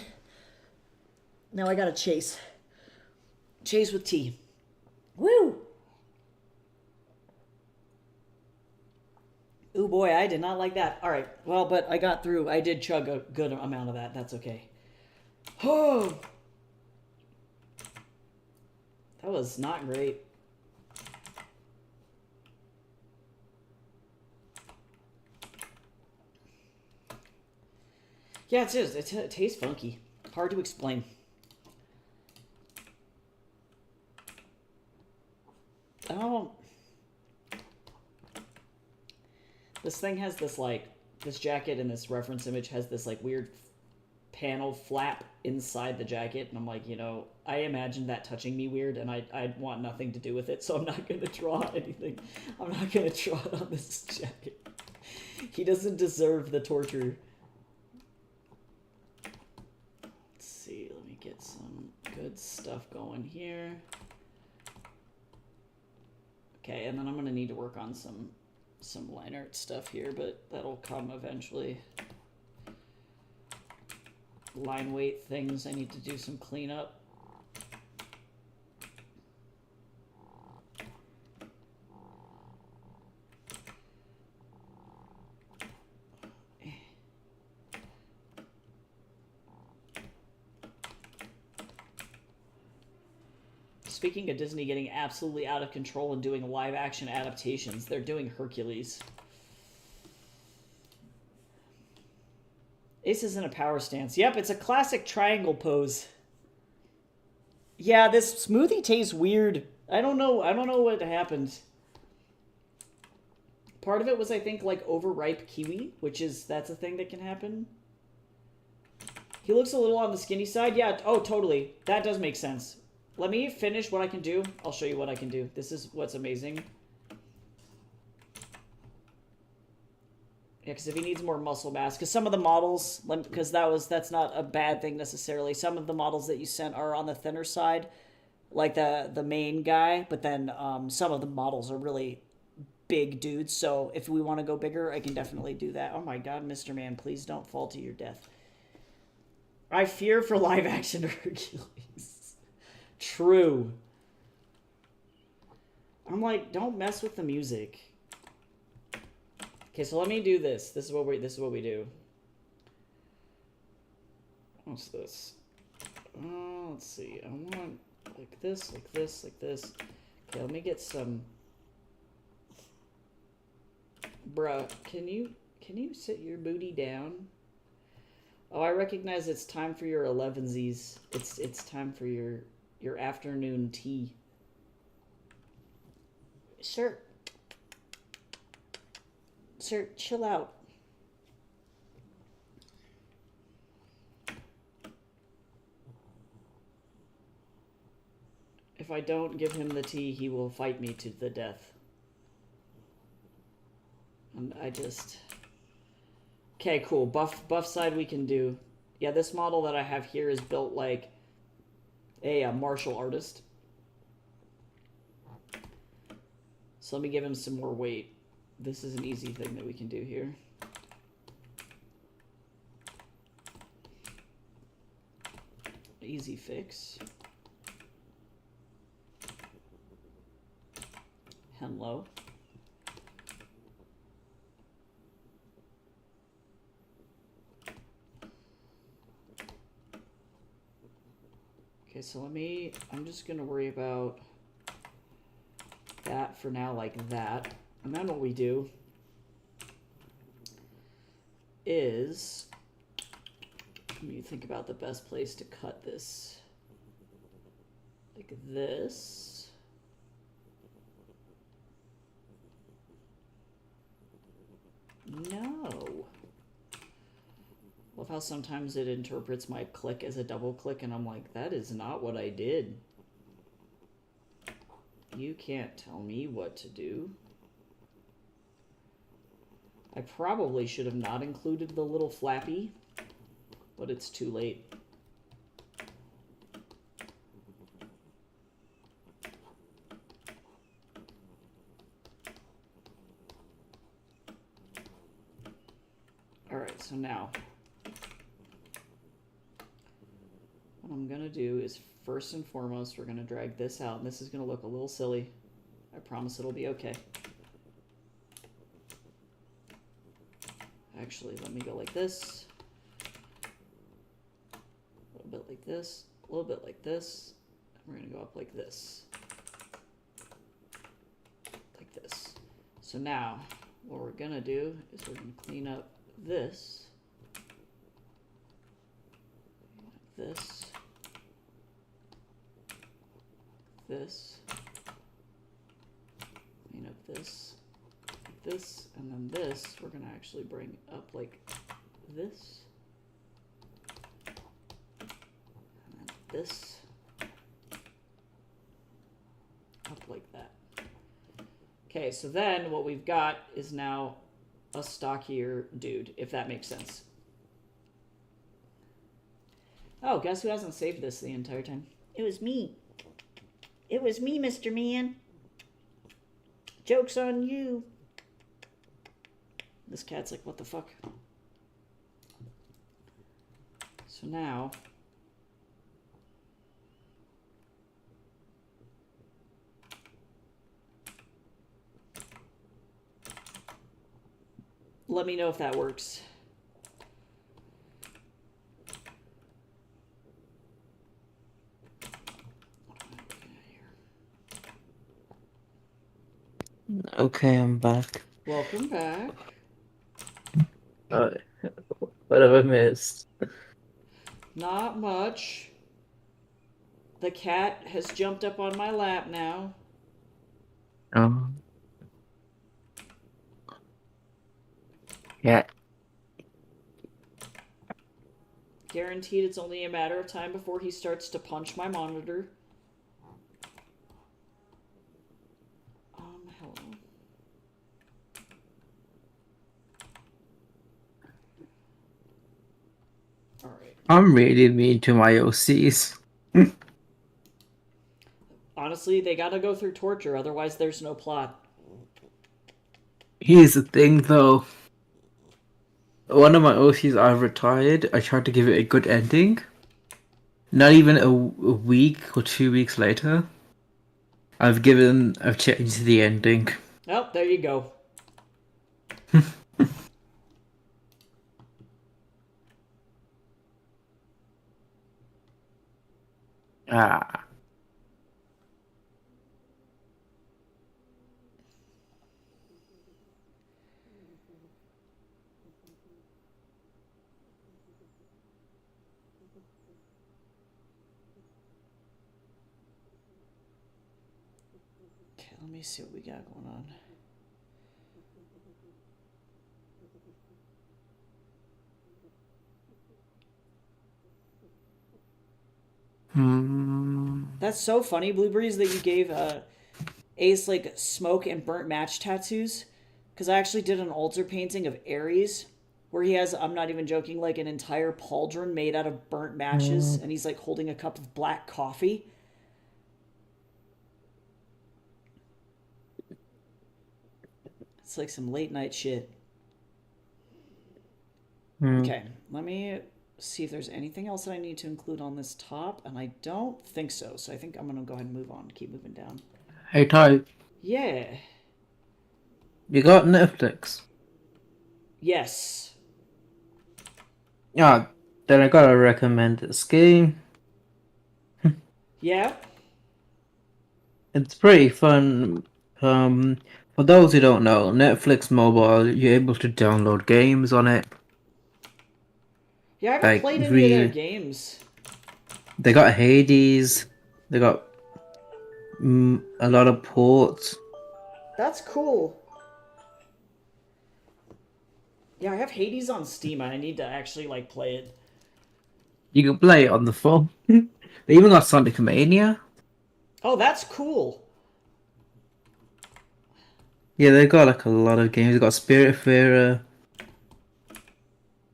Now I gotta chase. Chase with tea. Woo! Ooh boy, I did not like that. Alright, well, but I got through. I did chug a good amount of that. That's okay. Oh! That was not great. Yeah, it is. It tastes funky. Hard to explain. Oh. This thing has this, like, this jacket and this reference image has this, like, weird panel flap inside the jacket. And I'm like, you know, I imagined that touching me weird, and I'd want nothing to do with it, so I'm not going to draw anything. I'm not going to draw it on this jacket. He doesn't deserve the torture. Let's see, let me get some good stuff going here. Okay, and then I'm going to need to work on some some line art stuff here, but that'll come eventually. Line weight things, I need to do some cleanup. Speaking of Disney getting absolutely out of control and doing live action adaptations, they're doing Hercules. Ace is in a power stance. Yep, it's a classic triangle pose. Yeah, this smoothie tastes weird. I don't know what happened. Part of it was, I think, like overripe kiwi, that's a thing that can happen. He looks a little on the skinny side. Yeah, oh, totally. That does make sense. Let me finish what I can do. I'll show you what I can do. This is what's amazing. Yeah, because if he needs more muscle mass, because some of the models, because that's not a bad thing necessarily. Some of the models that you sent are on the thinner side, like the main guy, but then some of the models are really big dudes. So if we want to go bigger, I can definitely do that. Oh my God, Mr. Man, please don't fall to your death. I fear for live action Hercules. True. I'm like, don't mess with the music. Okay, so let me do this. This is what we do. What's this? Let's see. I want like this, like this, like this. Okay, let me get some. Bruh, can you sit your booty down? Oh, I recognize it's time for your 11sies. It's time for your afternoon tea. Sir, chill out. If I don't give him the tea, he will fight me to the death. And I just... Okay, cool. Buff side we can do. Yeah, this model that I have here is built like a martial artist. So let me give him some more weight. This is an easy thing that we can do here. Easy fix. Hello. Okay, so I'm just gonna worry about that for now, like that. And then what we do is, let me think about the best place to cut this. Like this. No. Love how sometimes it interprets my click as a double click, and I'm like, that is not what I did. You can't tell me what to do. I probably should have not included the little flappy, but it's too late. All right, so now what I'm gonna do is, first and foremost, we're gonna drag this out, and this is gonna look a little silly. I promise it'll be okay. Actually, let me go like this. A little bit like this. A little bit like this. And we're gonna go up like this. Like this. So now, what we're gonna do is we're gonna clean up this. This. This. Clean up this. This, and then this, we're gonna actually bring up like this. And then this. Up like that. Okay, so then what we've got is now a stockier dude, if that makes sense. Oh, guess who hasn't saved this the entire time? It was me. It was me, Mr. Man. Joke's on you. This cat's like, what the fuck? So now... let me know if that works. Okay, I'm back. Welcome back. What have I missed? Not much. The cat has jumped up on my lap now. Oh, yeah. Guaranteed it's only a matter of time before he starts to punch my monitor. Hello. Alright. I'm really mean to my OCs. Honestly, they gotta go through torture, otherwise there's no plot. Here's the thing, though. One of my OCs I retired. I tried to give it a good ending. Not even a week or 2 weeks later, I've changed the ending. Oh, there you go. Ah. Okay, let me see what we got going on. That's so funny, Blueberries, that you gave Ace like smoke and burnt match tattoos. Because I actually did an altar painting of Ares where he has, I'm not even joking, like an entire pauldron made out of burnt matches and he's like holding a cup of black coffee. It's like some late night shit. Okay, let me see if there's anything else that I need to include on this top, and I don't think so. So I think I'm gonna go ahead and move on. Keep moving down. Hey Ty, Yeah. you got Netflix? Yes. Yeah, then I gotta recommend this game. Yeah. It's pretty fun. For those who don't know, Netflix Mobile, you're able to download games on it. Yeah, I haven't Like played any of their really, games. they got Hades. They got a lot of ports. That's cool. Yeah, I have Hades on Steam. I need to actually like play it. You can play it on the phone. They even got Sonic Mania. Oh, that's cool. Yeah, they got like a lot of games. They got Spiritfarer. I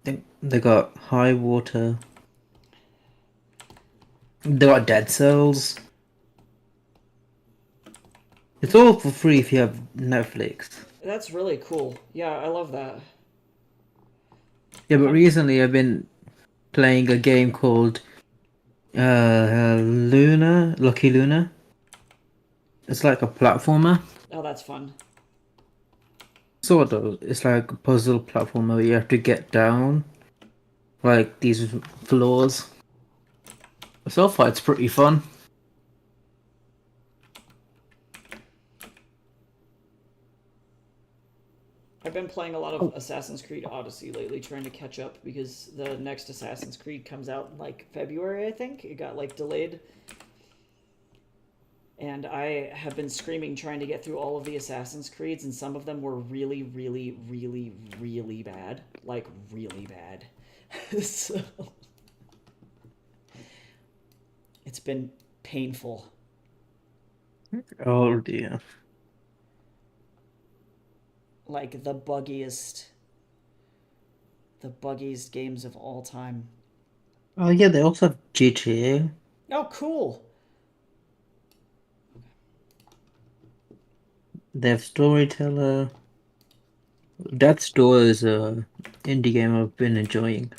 think they got High Water. They got Dead Cells. It's all for free if you have Netflix. That's really cool. Yeah, I love that. Yeah, but recently I've been playing a game called Luna, Lucky Luna. It's like a platformer. Oh, that's fun. Sort of. It's like a puzzle platformer where you have to get down like these floors. So far, it's pretty fun. I've been playing a lot of Assassin's Creed Odyssey lately, trying to catch up because the next Assassin's Creed comes out in like February, I think. It got like delayed. And I have been screaming trying to get through all of the Assassin's Creeds, and some of them were really, really, really, really bad. Like, really bad. So, it's been painful. Oh dear. Like, the buggiest games of all time. Oh yeah, they also have GTA. Oh, cool! They have Storyteller. Death's Door is a indie game I've been enjoying.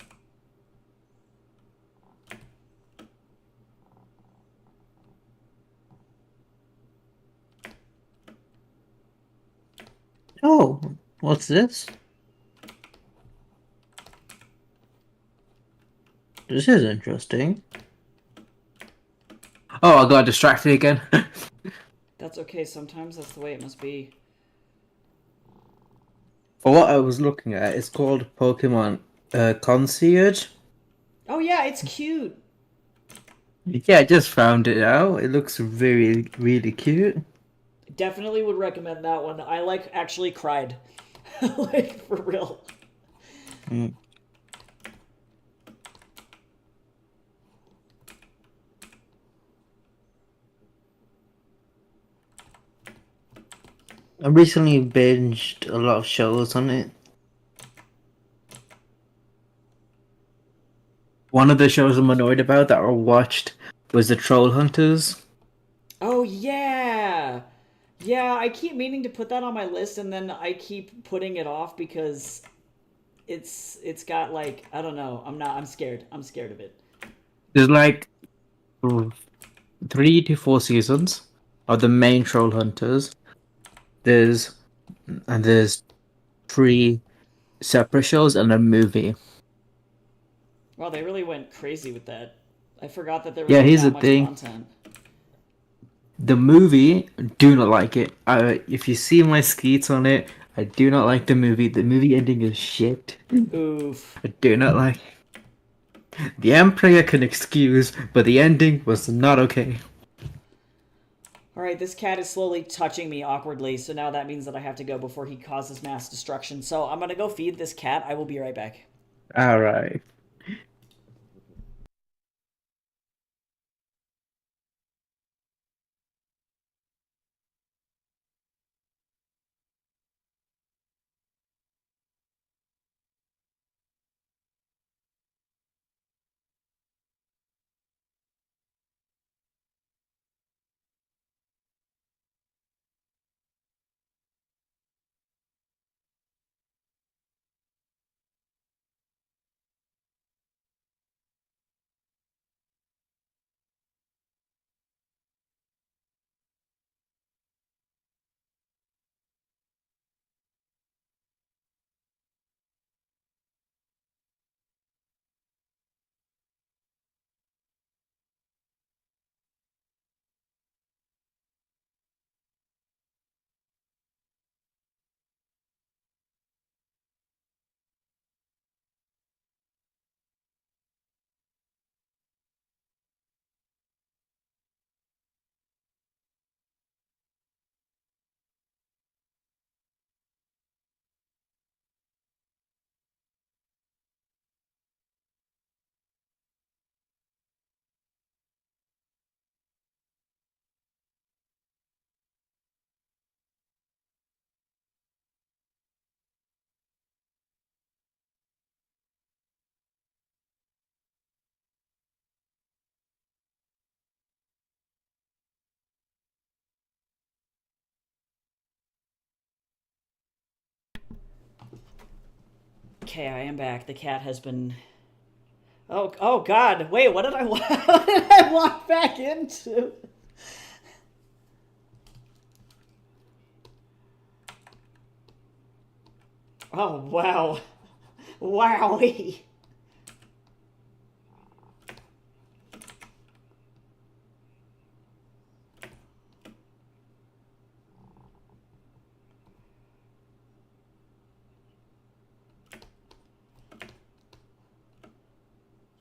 Oh, what's this? This is interesting. Oh, I got distracted again. That's okay. Sometimes that's the way it must be. For what I was looking at, it's called Pokemon Concierge. Oh yeah, it's cute. Yeah, I just found it out. It looks very, really cute. Definitely would recommend that one. I like actually cried, like for real. Mm. I recently binged a lot of shows on it. One of the shows I'm annoyed about that I watched was the Troll Hunters. Oh yeah. Yeah, I keep meaning to put that on my list and then I keep putting it off because it's got like I don't know. I'm scared. I'm scared of it. There's like 3 to 4 seasons of the main Troll Hunters. There's there's 3 separate shows and a movie. Wow, they really went crazy with that. I forgot that there was Yeah, like here's the that much thing. content. The movie, do not like it. If you see my skeets on it, I do not like the movie. The movie ending is shit. Oof. I do not like. The Emperor can excuse, but the ending was not okay. Alright, this cat is slowly touching me awkwardly, so now that means that I have to go before he causes mass destruction. So I'm gonna go feed this cat. I will be right back. All right. Okay, I am back. The cat has been. Oh God! Wait, what did I what did I walk back into? Oh wow, wowie!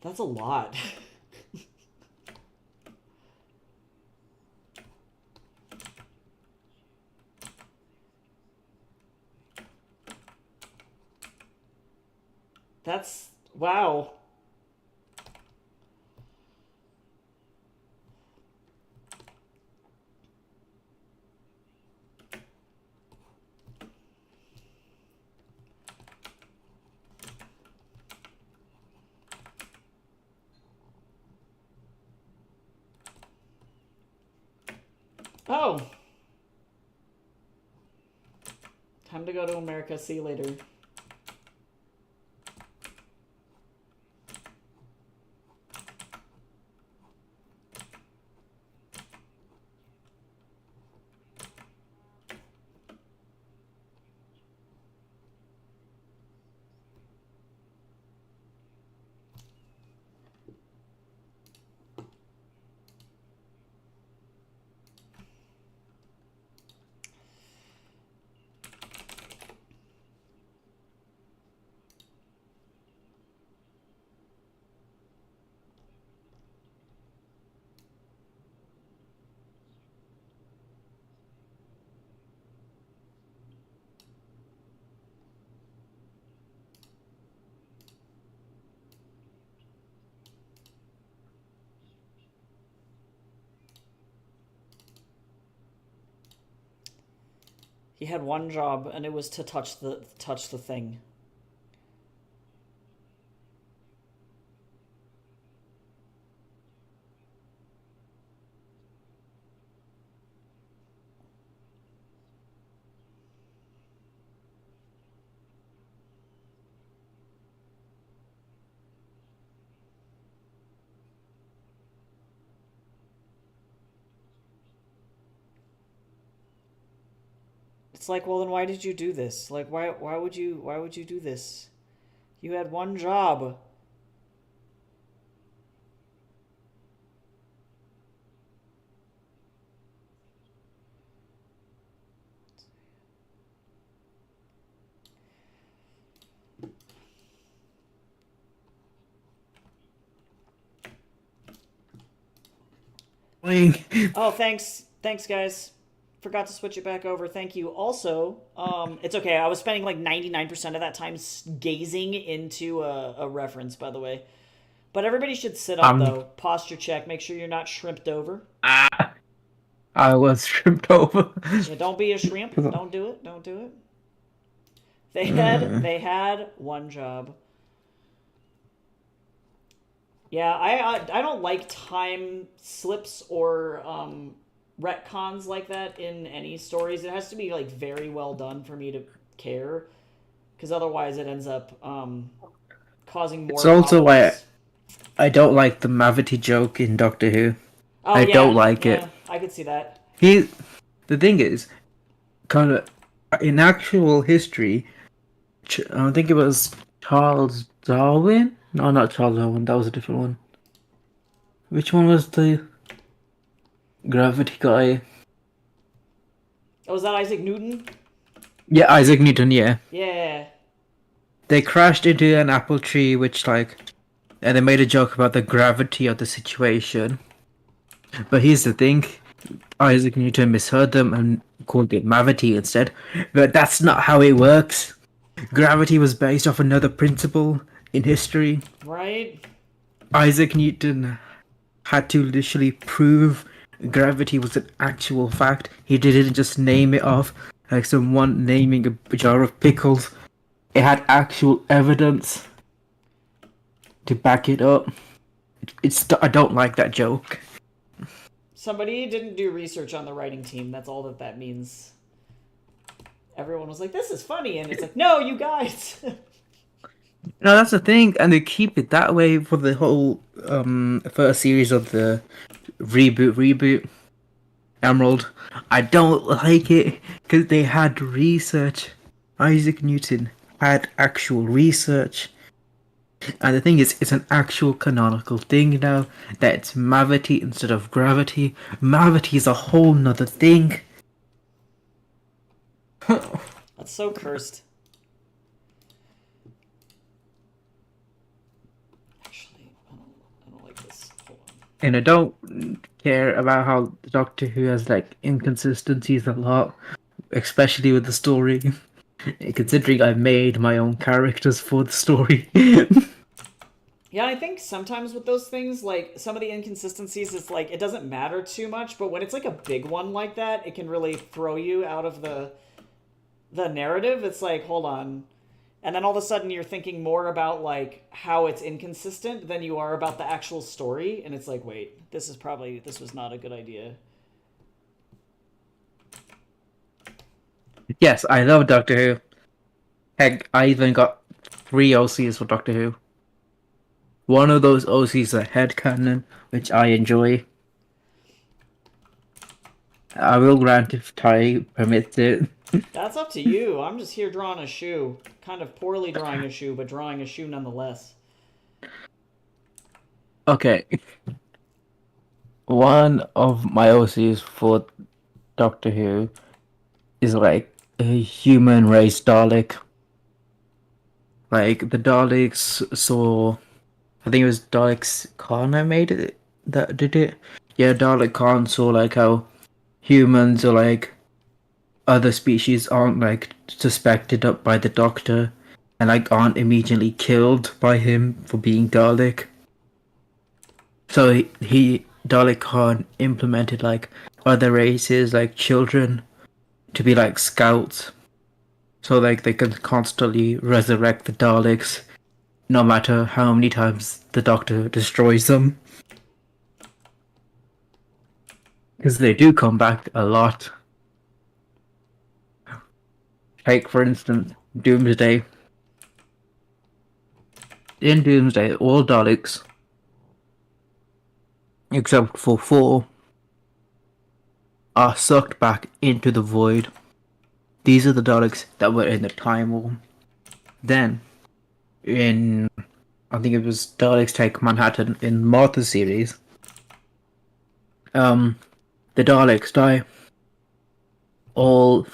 That's a lot. That's wow. Oh, time to go to America. See you later. He had one job, and it was to touch the thing. It's like, well, then why did you do this? Like, why would you do this? You had one job. Oh, thanks, guys. Forgot to switch it back over. Thank you. Also, it's okay. I was spending like 99% of that time gazing into a reference, by the way. But everybody should sit up, though. Posture check. Make sure you're not shrimped over. I was shrimped over. Yeah, don't be a shrimp. Don't do it. Don't do it. They had one job. Yeah, I don't like time slips or retcons like that in any stories. It has to be like very well done for me to care, because otherwise it ends up causing more. It's also why I don't like the Mavity joke in Doctor Who. Oh, I don't like it. I could see that. The thing is, kind of in actual history, I think it was Charles Darwin. No, not Charles Darwin. That was a different one. Which one was the gravity guy? Oh, was that Isaac Newton? Yeah, Isaac Newton, yeah. Yeah. They crashed into an apple tree, and they made a joke about the gravity of the situation. But here's the thing, Isaac Newton misheard them and called it Mavity instead. But that's not how it works. Gravity was based off another principle in history. Right? Isaac Newton had to literally prove gravity was an actual fact. He didn't just name it off like someone naming a jar of pickles. It had actual evidence to back it up. I don't like that joke. Somebody didn't do research on the writing team. That's all that means. Everyone was like, this is funny. And it's like, no, you guys. No, that's the thing. And they keep it that way for the whole first series of the reboot. Emerald. I don't like it because they had research. Isaac Newton had actual research. And the thing is, it's an actual canonical thing now that it's Mavity instead of gravity. Mavity is a whole nother thing. That's so cursed. Actually, I don't like this. Hold on. And I don't care about how Doctor Who has like inconsistencies a lot, especially with the story. Considering I made my own characters for the story. Yeah, I think sometimes with those things, like, some of the inconsistencies, it's like, it doesn't matter too much, but when it's like a big one like that, it can really throw you out of the narrative. It's like, hold on. And then all of a sudden you're thinking more about, like, how it's inconsistent than you are about the actual story, and it's like, wait, this was not a good idea. Yes, I love Doctor Who. Heck, I even got 3 OCs for Doctor Who. One of those OCs is a headcanon, which I enjoy. I will grant if Ty permits it. That's up to you. I'm just here drawing a shoe. Kind of poorly drawing a shoe, but drawing a shoe nonetheless. Okay. One of my OCs for Doctor Who is like a human race Dalek. Like the Daleks saw, I think it was Daleks Khan that made it, that did it. Yeah, Dalek Khan saw like how humans or like other species aren't like suspected up by the Doctor and like aren't immediately killed by him for being Dalek. So he Dalek Khan implemented like other races like children to be like scouts, so like they can constantly resurrect the Daleks, no matter how many times the Doctor destroys them, because they do come back a lot. Take for instance Doomsday. In Doomsday, all Daleks, except for 4, are sucked back into the void. These are the Daleks that were in the Time War. Then, in I think it was Daleks Take Manhattan in Martha series, the Daleks die. All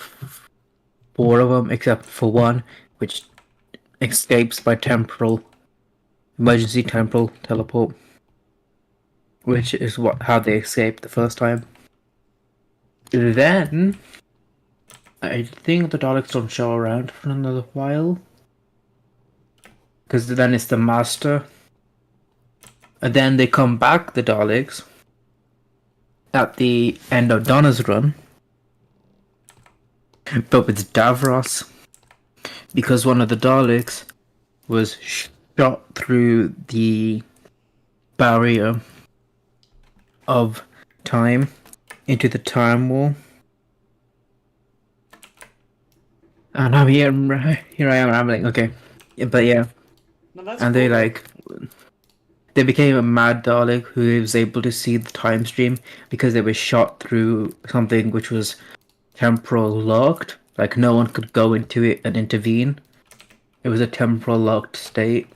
4 of them, except for one, which escapes by emergency temporal teleport, which is how they escaped the first time. Then, I think the Daleks don't show around for another while, because then it's the Master. And then they come back, the Daleks, at the end of Donna's run, but with Davros, because one of the Daleks was shot through the barrier of time into the Time Wall. And I'm here I am rambling, okay. But yeah. No, that's And cool. they became a mad Dalek who was able to see the time stream because they were shot through something which was temporal locked. Like no one could go into it and intervene. It was a temporal locked state.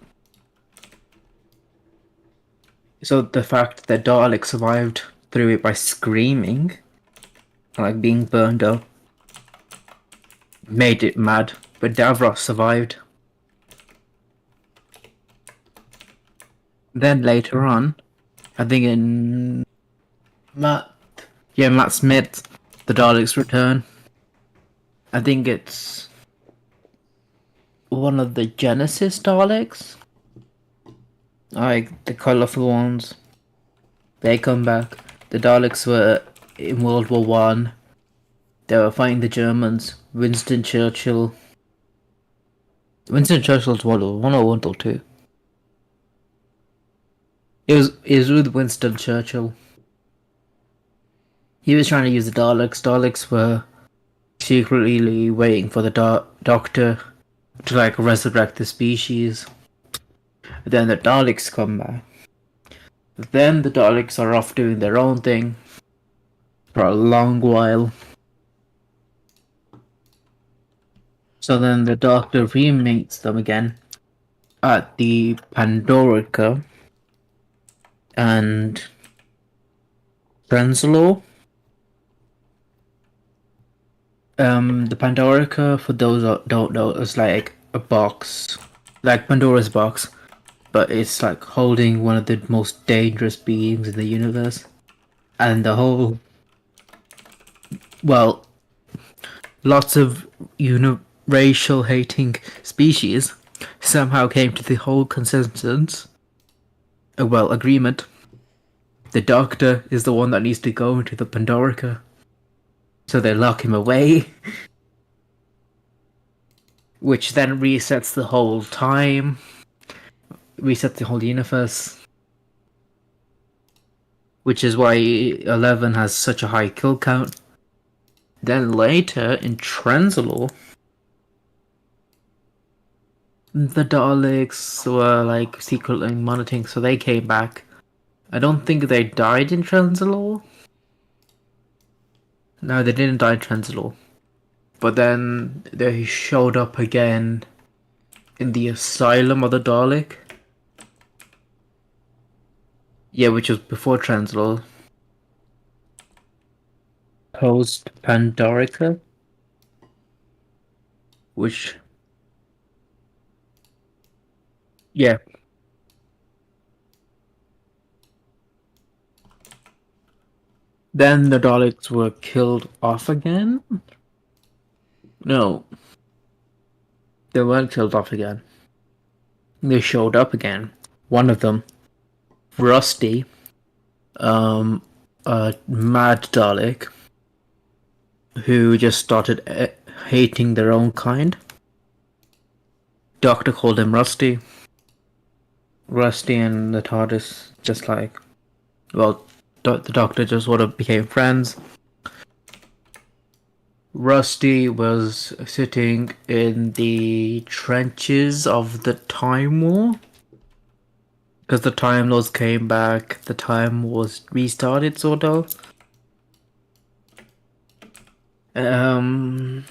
So the fact that Dalek survived through it by screaming, like being burned up, made it mad. But Davros survived. Then later on, I think in Matt Smith, the Daleks return. I think it's one of the Genesis Daleks, like the colourful ones. They come back. The Daleks were in World War One. They were fighting the Germans. Winston Churchill's World War One or World War Two. It was with Winston Churchill. He was trying to use the Daleks. Daleks were secretly waiting for the Doctor to like resurrect the species. Then the Daleks come back. Then the Daleks are off doing their own thing for a long while. So then the Doctor re-meets them again at the Pandorica and Trenzalo. The Pandorica, for those that don't know, is like a box, like Pandora's box, but it's like holding one of the most dangerous beings in the universe. And the whole, well, lots of racial hating species somehow came to the whole consensus, agreement. The Doctor is the one that needs to go into the Pandorica. So they lock him away, which then resets the whole time, resets the whole universe, which is why 11 has such a high kill count, Then later in Trenzalore, the Daleks were like secretly monitoring, so they came back. I don't think they died in Trenzalore. No, they didn't die in Trenzalore. But then they showed up again in the Asylum of the Dalek. Yeah, which was before Trenzalore. Post Pandorica. Which... Yeah. Then the Daleks were killed off again? No. They weren't killed off again. They showed up again. One of them, Rusty, a mad Dalek, who just started hating their own kind. Doctor called him Rusty. Rusty and the TARDIS just like, well, the Doctor just sort of became friends. Rusty was sitting in the trenches of the Time War. Because the Time Lords came back, the time was restarted, sort of. Then...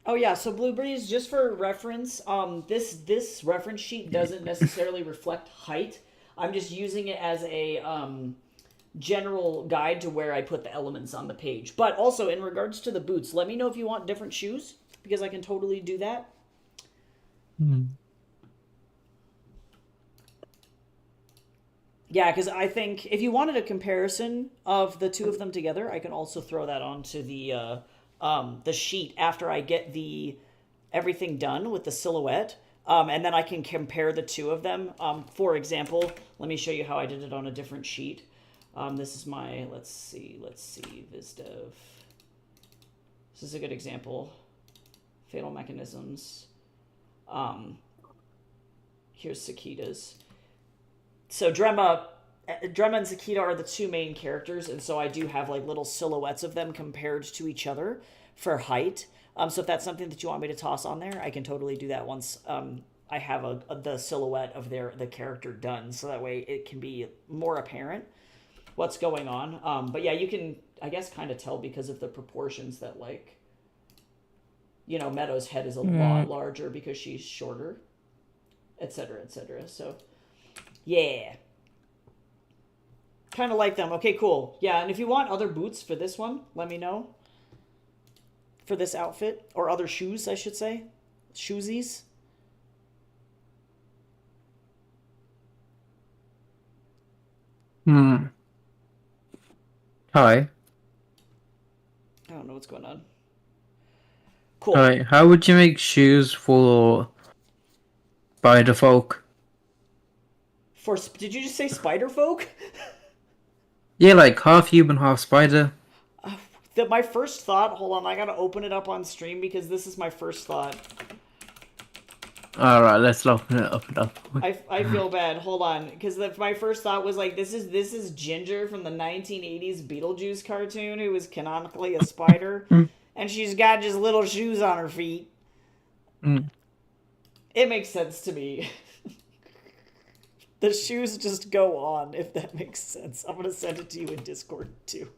Oh yeah, so Blue Breeze, just for reference, this reference sheet doesn't necessarily reflect height. I'm just using it as a general guide to where I put the elements on the page. But also, in regards to the boots, let me know if you want different shoes, because I can totally do that. Yeah, because I think if you wanted a comparison of the two of them together, I can also throw that onto the sheet after I get the everything done with the silhouette. And then I can compare the two of them. For example, let me show you how I did it on a different sheet. This is my, let's see, VizDev. This is a good example. Fatal Mechanisms. Here's Sakida's. So Drema and Sakita are the two main characters, and so I do have like little silhouettes of them compared to each other for height. So if that's something that you want me to toss on there, I can totally do that once I have the silhouette of the character done, so that way it can be more apparent what's going on. But yeah, you can, I guess, kind of tell because of the proportions that, like, you know, Meadow's head is a lot larger because she's shorter, etc., etc. So yeah, kind of like them. Okay, cool. Yeah, and if you want other boots for this one, let me know. For this outfit, or other shoes, I should say. Shoesies. Hi. I don't know what's going on. Cool. Hi. How would you make shoes for spider folk? Did you just say spider folk? Yeah, like half human, half spider. My first thought, hold on, I gotta open it up on stream because this is my first thought. Alright, let's open it up. I feel bad. Hold on, because my first thought was like, this is Ginger from the 1980s Beetlejuice cartoon, who was canonically a spider, and she's got just little shoes on her feet. It makes sense to me. The shoes just go on, if that makes sense. I'm gonna send it to you in Discord too.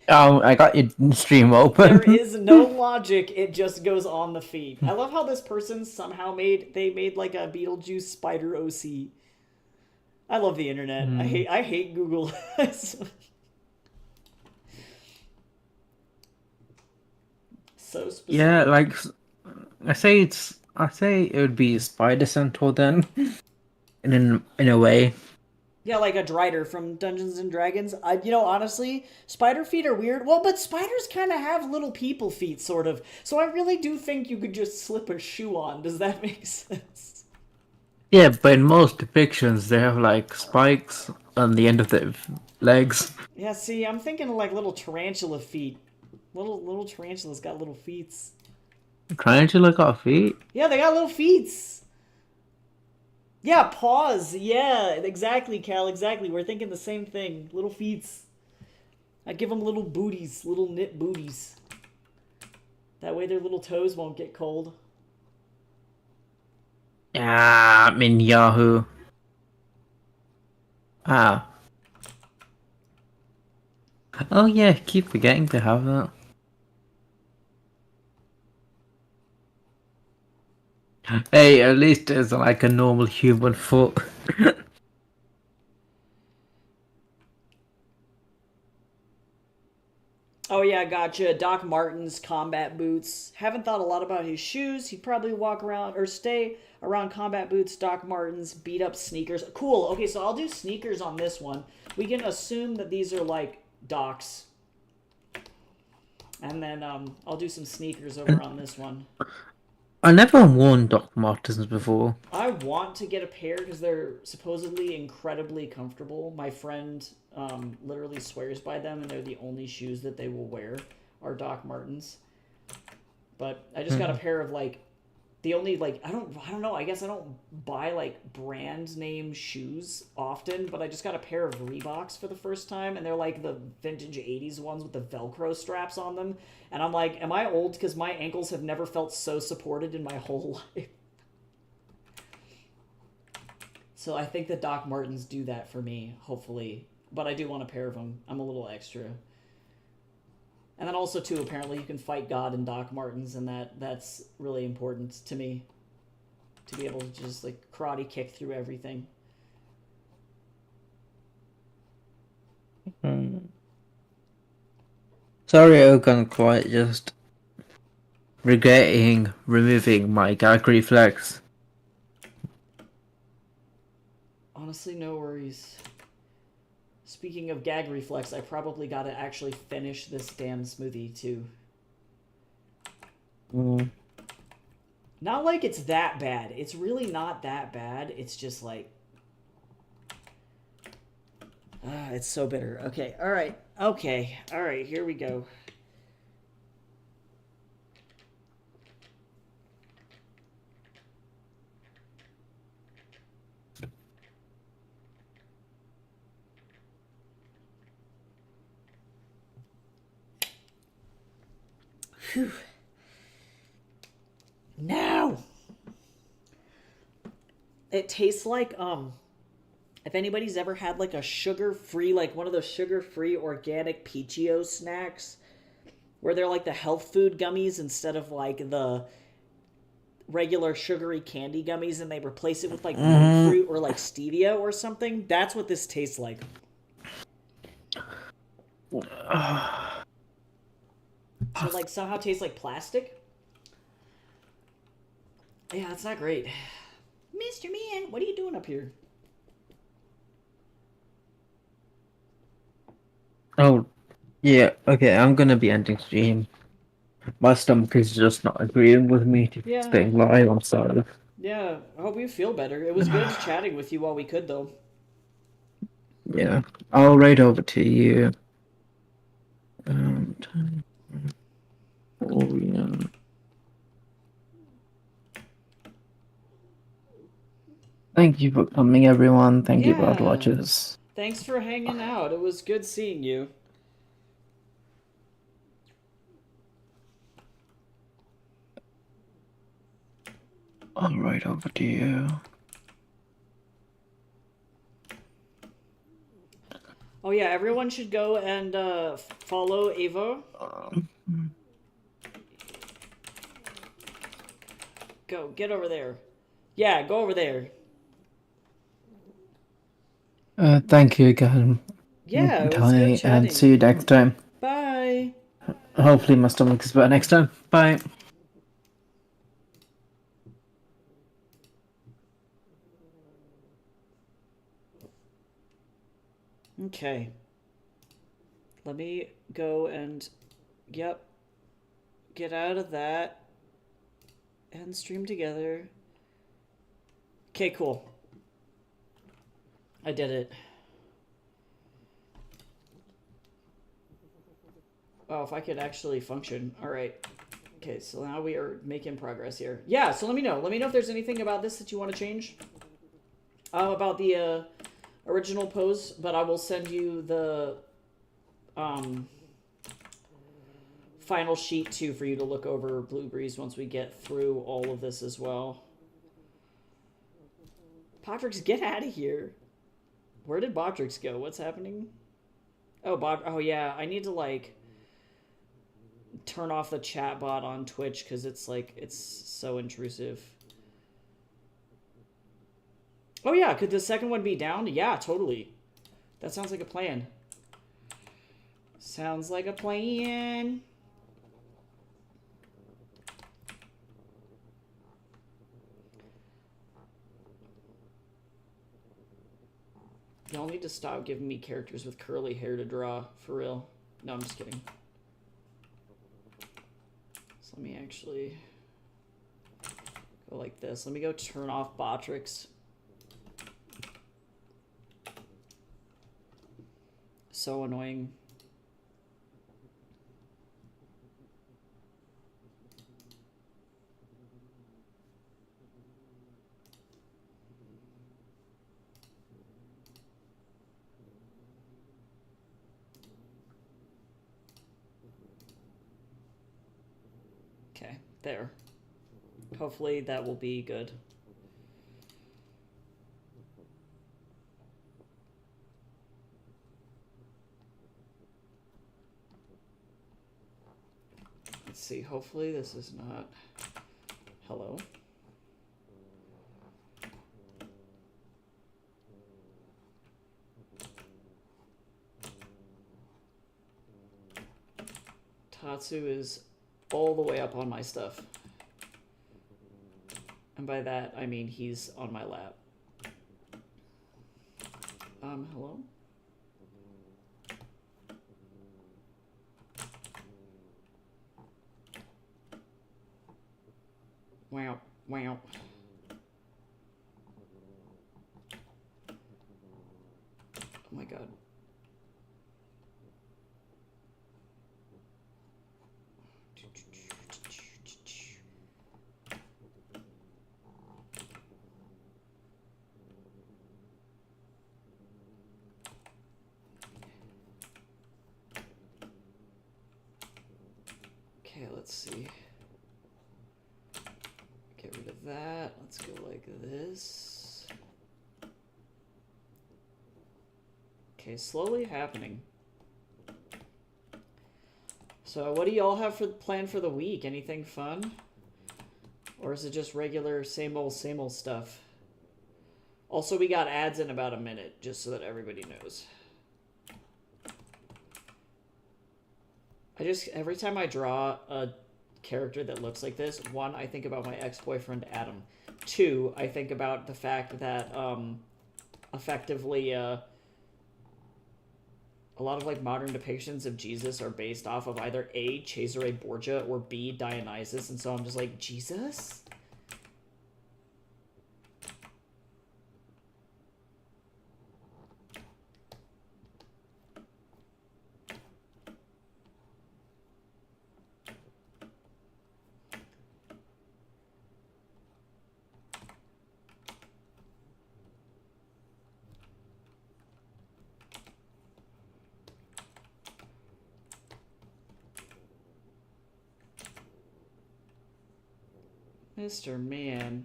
I got your stream open. There is no logic, it just goes on the feed. I love how this person somehow made like a Beetlejuice spider OC. I love the internet. I hate Google. So specific. Yeah, like I say it would be Spider Centaur then. In a way. Yeah, like a Drider from Dungeons and Dragons. You know, honestly, spider feet are weird. Well, but spiders kind of have little people feet, sort of. So I really do think you could just slip a shoe on. Does that make sense? Yeah, but in most depictions, they have like spikes on the end of their legs. Yeah, see, I'm thinking of like little tarantula feet. Little tarantulas got little feet. Tarantula got feet? Yeah, they got little feet. Yeah, paws. Yeah, exactly, Cal. Exactly. We're thinking the same thing. Little feets. I give them little booties, little knit booties. That way their little toes won't get cold. Ah, I'm in Yahoo. Ah. Oh yeah, keep forgetting to have that. Hey, at least it's like a normal human foot. Oh yeah, gotcha. Doc Martens combat boots. Haven't thought a lot about his shoes. He'd probably walk around or stay around combat boots, Doc Martens, beat up sneakers. Cool. Okay, so I'll do sneakers on this one. We can assume that these are like Docs. And then I'll do some sneakers over on this one. I never worn Doc Martens before. I want to get a pair because they're supposedly incredibly comfortable. My friend literally swears by them, and they're the only shoes that they will wear are Doc Martens. But I just got a pair of like the only like I don't know. I guess I don't buy like brand name shoes often, but I just got a pair of Reeboks for the first time, and they're like the vintage '80s ones with the Velcro straps on them. And I'm like, am I old? Because my ankles have never felt so supported in my whole life. So I think that Doc Martens do that for me, hopefully. But I do want a pair of them. I'm a little extra. And then also, too, apparently you can fight God in Doc Martens, and that's really important to me. To be able to just, like, karate kick through everything. Sorry, Ogun, quite just regretting removing my gag reflex. Honestly, no worries. Speaking of gag reflex, I probably gotta actually finish this damn smoothie, too. Not like it's that bad. It's really not that bad. It's just like... it's so bitter. Okay, alright. Okay, alright, here we go. Whew. Now! It tastes like, if anybody's ever had like a sugar-free, like one of those sugar-free organic Peachio snacks, where they're like the health food gummies instead of like the regular sugary candy gummies, and they replace it with like monk fruit or like stevia or something. That's what this tastes like. So like somehow tastes like plastic. Yeah, that's not great. Mr. Man, what are you doing up here? Oh, yeah, okay, I'm gonna be ending stream. My stomach is just not agreeing with me to Yeah. staying live, I'm sorry. Yeah, I hope you feel better. It was good chatting with you while we could, though. Yeah, I'll write over to you. Orion. Thank you for coming, everyone. Thank you, Broad Watchers. Thanks for hanging out. It was good seeing you. I'll write over to you. Oh yeah, everyone should go and follow Ava. Go, get over there. Yeah, go over there. Thank you again. Yeah, it was good chatting. And see you next time. Bye. Hopefully my stomach is better next time. Bye. Okay. Let me go and, yep, get out of that and stream together. Okay, cool. I did it. Oh, if I could actually function. All right. Okay, so now we are making progress here. Yeah, so let me know. Let me know if there's anything about this that you want to change. About the original pose, but I will send you the um, final sheet too for you to look over, Blue Breeze, once we get through all of this as well. Botrix, get out of here. Where did Botrix go? What's happening? Oh, oh yeah, I need to like turn off the chat bot on Twitch because it's so intrusive. Oh yeah, could the second one be down? Yeah, totally. That sounds like a plan. Sounds like a plan. Y'all need to stop giving me characters with curly hair to draw, for real. No, I'm just kidding. So let me actually go like this. Let me go turn off Botrix. So annoying. Okay, there. Hopefully that will be good. Let's see, hopefully this is not... Hello? Tatsu is all the way up on my stuff. And by that, I mean he's on my lap. Hello? Wow, wow. Oh my god. Okay, let's see. Get rid of that. Let's go like this. Okay, slowly happening. So what do y'all have for planned for the week? Anything fun? Or is it just regular same old stuff? Also, we got ads in about a minute, just so that everybody knows. Every time I draw a character that looks like this, one, I think about my ex-boyfriend, Adam. Two, I think about the fact that, effectively, a lot of, like, modern depictions of Jesus are based off of either A, Cesare Borgia, or B, Dionysus, and so I'm just like, Jesus? Mr. Man.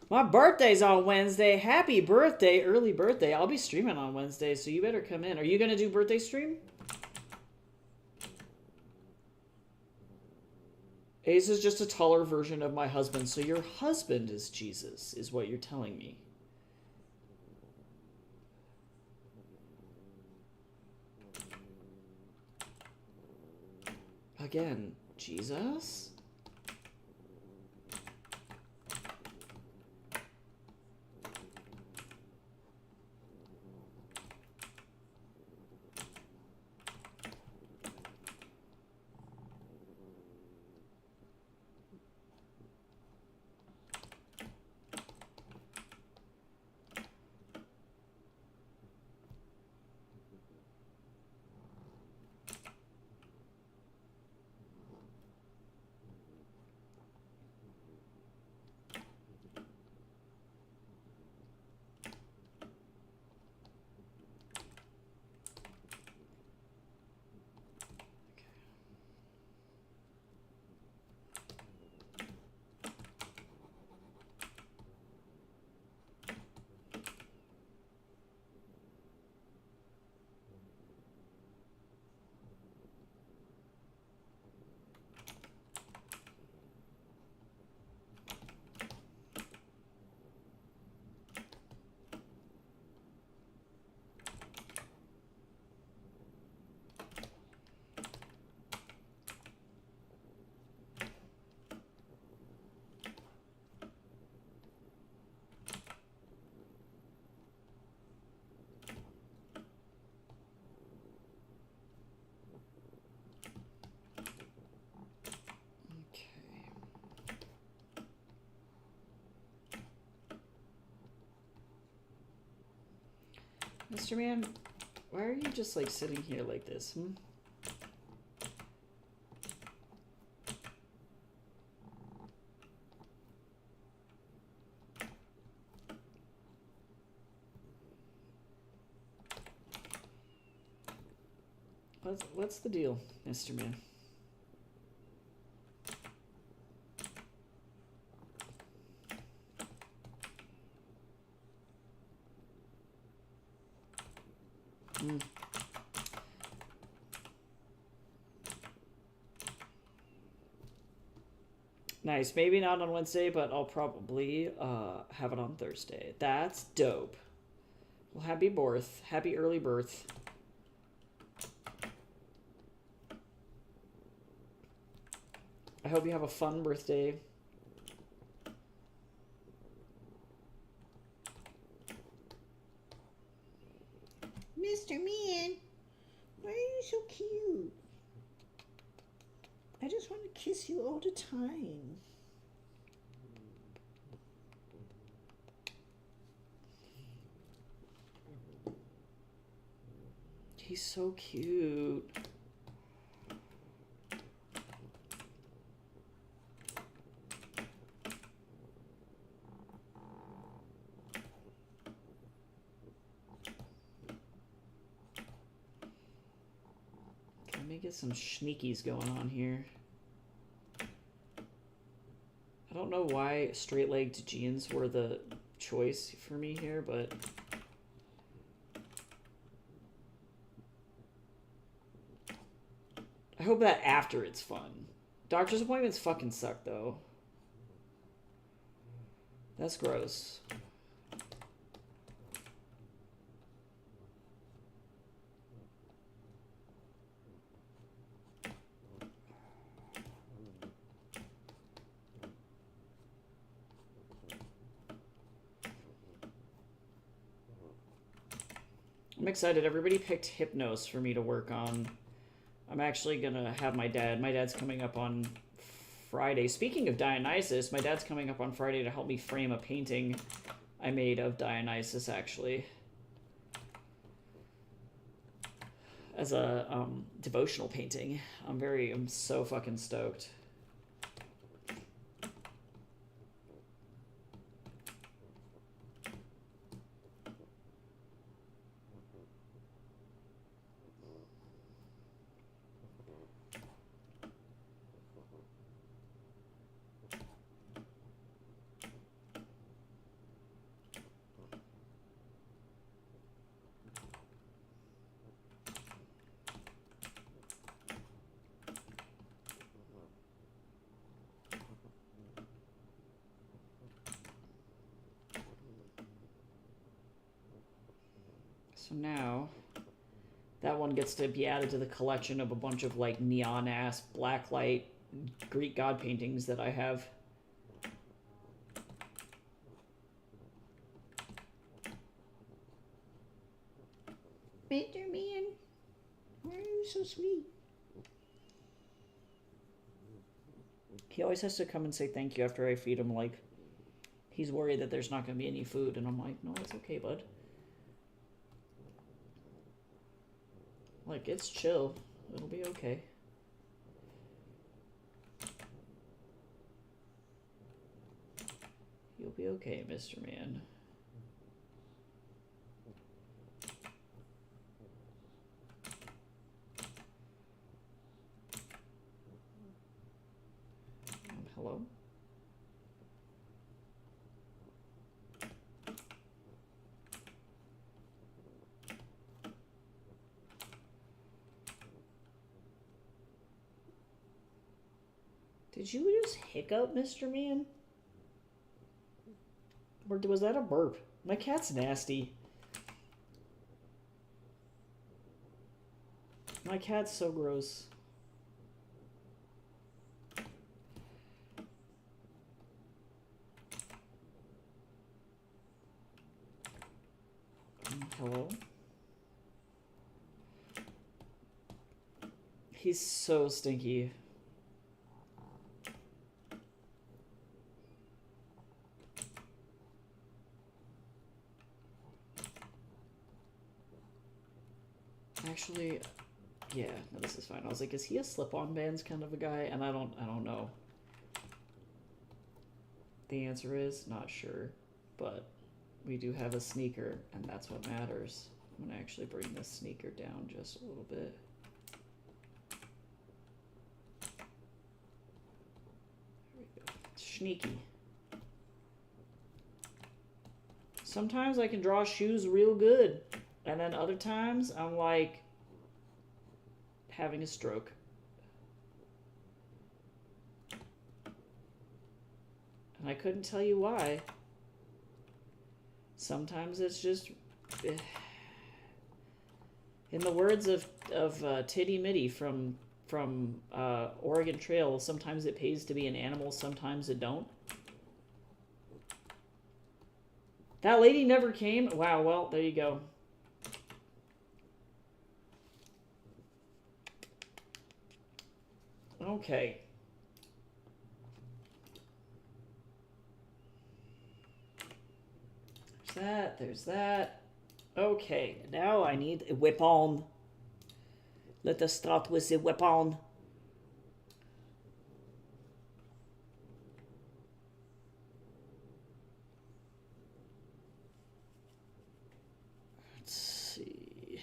My birthday's on Wednesday. Happy birthday, early birthday. I'll be streaming on Wednesday, so you better come in. Are you going to do birthday stream? Ace is just a taller version of my husband, so your husband is Jesus, is what you're telling me. Again, Jesus? Mr. Man, why are you just like sitting here like this? Hmm? What's the deal, Mr. Man? Mm. Nice. Maybe not on Wednesday, but I'll probably have it on Thursday. That's dope. Well, happy birth. Happy early birth. I hope you have a fun birthday. Mr. Man, why are you so cute? I just want to kiss you all the time. He's so cute. Let me get some sneakies going on here. I don't know why straight-legged jeans were the choice for me here, but I hope that after it's fun. Doctor's appointments fucking suck, though. That's gross. I'm excited. Everybody picked Hypnos for me to work on. I'm actually gonna have my dad's coming up on Friday. Speaking of Dionysus, my dad's coming up on Friday to help me frame a painting I made of Dionysus, actually. As a devotional painting. I'm so fucking stoked. So now, that one gets to be added to the collection of a bunch of like neon-ass blacklight Greek god paintings that I have. Mr. Man, why are you so sweet? He always has to come and say thank you after I feed him, like, he's worried that there's not going to be any food, and I'm like, no, it's okay, bud. Like, it's chill. It'll be okay. You'll be okay, Mr. Man. Hello? Did you just hiccup, Mr. Man? Or was that a burp? My cat's nasty. My cat's so gross. Hello? He's so stinky. Actually, yeah, no, this is fine. I was like, is he a slip-on bands kind of a guy? And I don't know. The answer is not sure, but we do have a sneaker, and that's what matters. I'm gonna actually bring this sneaker down just a little bit. There we go. Sneaky. Sometimes I can draw shoes real good, and then other times I'm like having a stroke. And I couldn't tell you why. Sometimes it's just, in the words of Titty Mitty from Oregon Trail, sometimes it pays to be an animal, sometimes it don't. That lady never came? Wow, well, there you go. Okay. There's that, there's that. Okay, now I need a weapon. Let us start with a weapon. Let's see.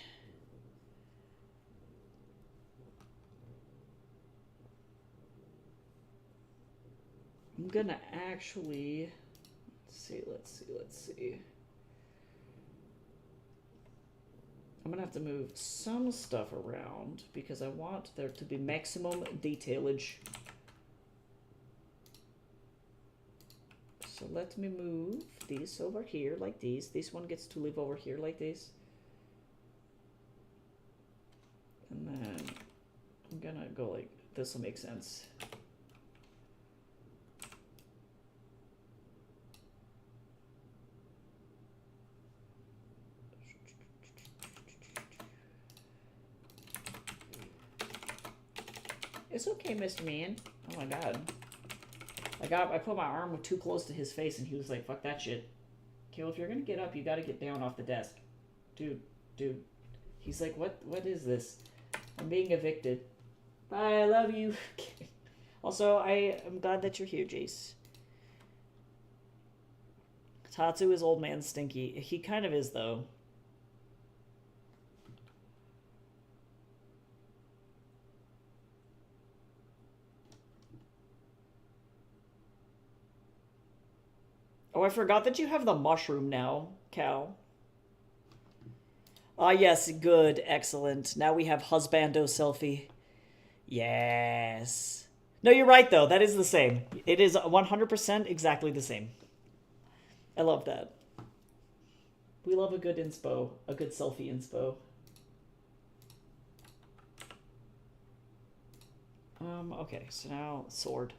I'm gonna actually, let's see. I'm gonna have to move some stuff around because I want there to be maximum detailage. So let me move these over here like these. This one gets to live over here like this. And then I'm gonna go like, this will make sense. It's okay, Mr. Man. Oh my god. I put my arm too close to his face and he was like, fuck that shit. Okay, well, if you're gonna get up, you gotta get down off the desk. Dude. He's like, what is this? I'm being evicted. Bye, I love you. Also, I am glad that you're here, Jace. Tatsu is old man stinky. He kind of is, though. Oh, I forgot that you have the mushroom now, Cal. Ah, yes, good, excellent. Now we have husbando selfie. Yes. No, you're right, though. That is the same. It is 100% exactly the same. I love that. We love a good inspo, a good selfie inspo. Okay, so now sword.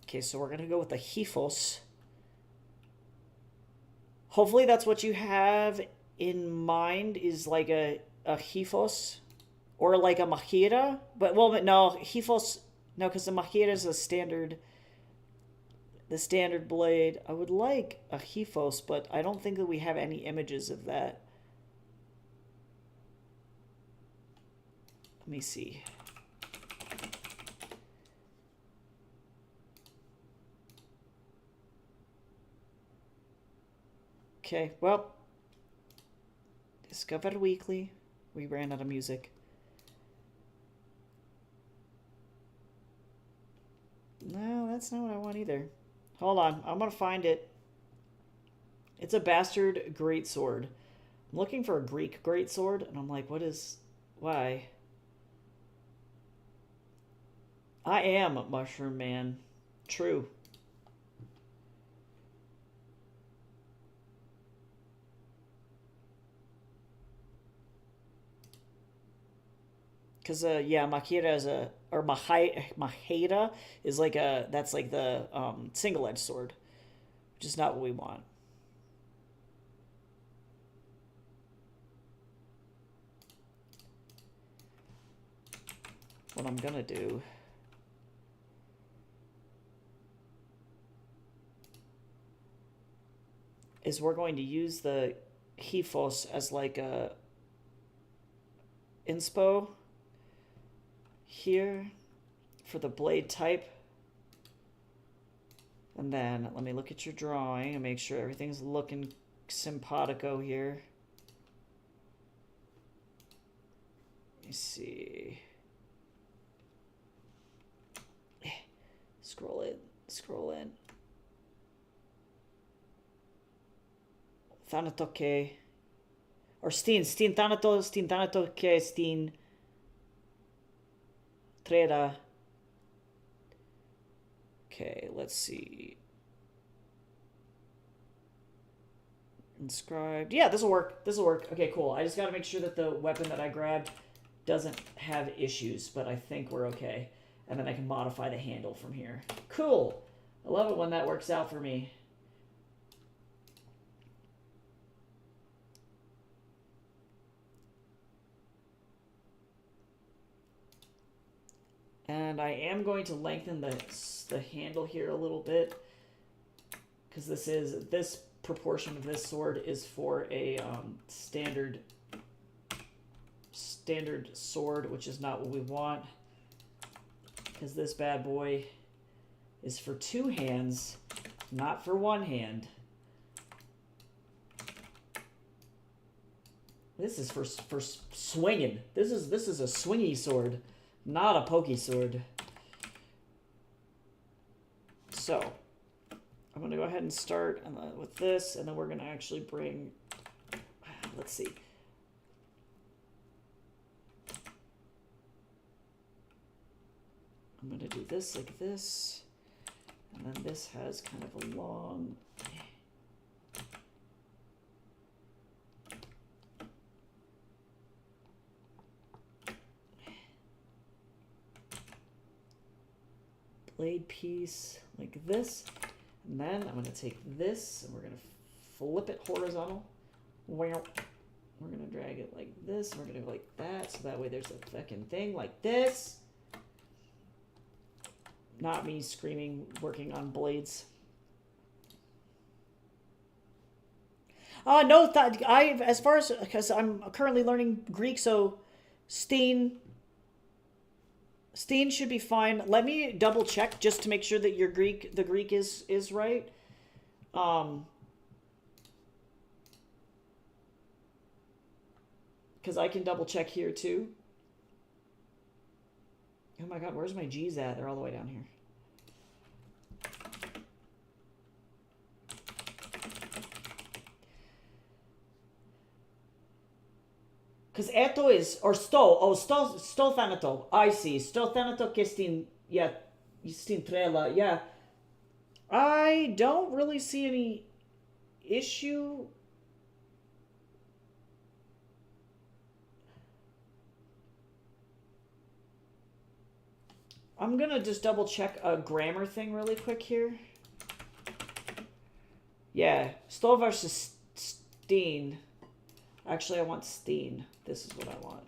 Okay, so we're gonna go with the Hifos. Hopefully that's what you have in mind, is like a Hifos or like a Mahira. But no, Hifos, no, because the Mahira is the standard blade. I would like a Hifos, but I don't think that we have any images of that. Let me see. Okay, well, Discover Weekly. We ran out of music. No, that's not what I want either. Hold on, I'm gonna find it. It's a bastard greatsword. I'm looking for a Greek greatsword, and I'm like, why? I am Mushroom Man. True. Because, yeah, Mahira is Mahira is like that's like the single-edged sword, which is not what we want. what I'm gonna do is we're going to use the Hifos as like a inspo here for the blade type. And then let me look at your drawing and make sure everything's looking simpatico here. Let me see. Scroll in, scroll in. Thanatoke. Or Steen Thanatoke, Steen Treda. Okay, let's see. Inscribed. Yeah, this'll work. This'll work. Okay, cool. I just gotta make sure that the weapon that I grabbed doesn't have issues, but I think we're okay. And then I can modify the handle from here. Cool. I love it when that works out for me. And I am going to lengthen the handle here a little bit, because this proportion of this sword is for a standard sword, which is not what we want, because this bad boy is for 2 hands, not for 1 hand. This is for swinging. This is a swingy sword, not a pokey sword. So I'm going to go ahead and start with this, and then we're going to actually bring, let's see. I'm going to do this like this, and then this has kind of a long... blade piece like this, and then I'm going to take this and we're going to flip it horizontal. We're going to drag it like this, and we're going to go like that, so that way there's a fucking thing like this. Not me screaming, working on blades. No, as far as, because I'm currently learning Greek, so Steen should be fine. Let me double check just to make sure that the Greek is right. Because I can double check here too. Oh my god, where's my G's at? They're all the way down here. Because eto is, or sto thanato. I see. Sto thanato que stin trela. Yeah. I don't really see any issue. I'm gonna just double check a grammar thing really quick here. Yeah. Sto versus Steen. Actually, I want Steen. This is what I want.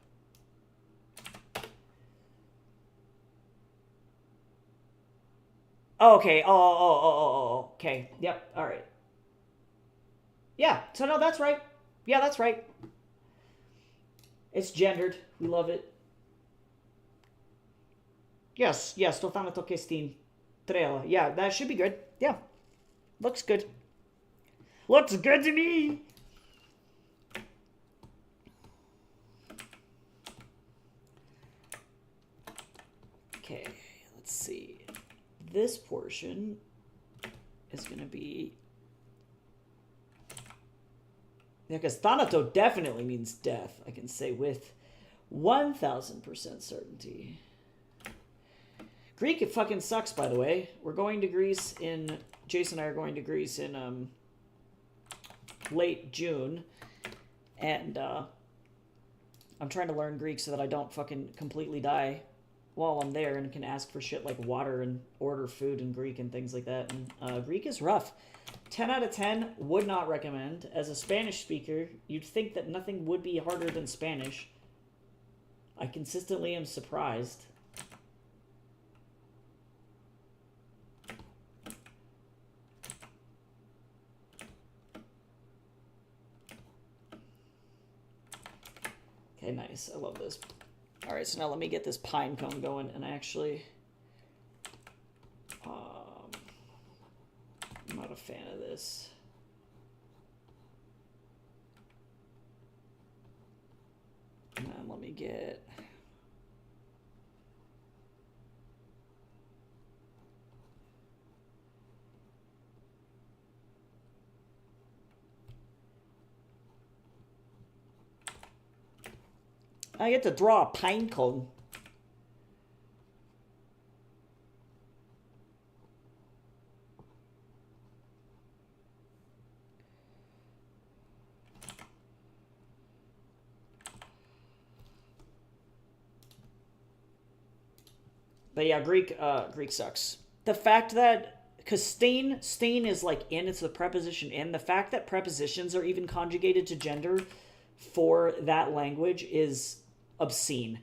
Oh, okay. Oh. Okay. Yep. All right. Yeah. So, no, that's right. Yeah, that's right. It's gendered. We love it. Yes. Sto thanato che Steen trela. Yeah, that should be good. Yeah. Looks good. Looks good to me. Okay, let's see. This portion is going to be... Yeah, because Thanato definitely means death, I can say with 1000% certainty. Greek, it fucking sucks, by the way. We're going to Greece in... Jason and I are going to Greece in late June. And I'm trying to learn Greek so that I don't fucking completely die while I'm there and can ask for shit like water and order food in Greek and things like that. And Greek is rough. 10 out of 10, would not recommend. As a Spanish speaker, you'd think that nothing would be harder than Spanish. I consistently am surprised. Okay, nice. I love this. All right, so now let me get this pine cone going, and actually, I'm not a fan of this. And then let me get. I get to draw a pine cone. But yeah, Greek sucks. The fact that, because stain is like in, it's the preposition in. The fact that prepositions are even conjugated to gender for that language is obscene.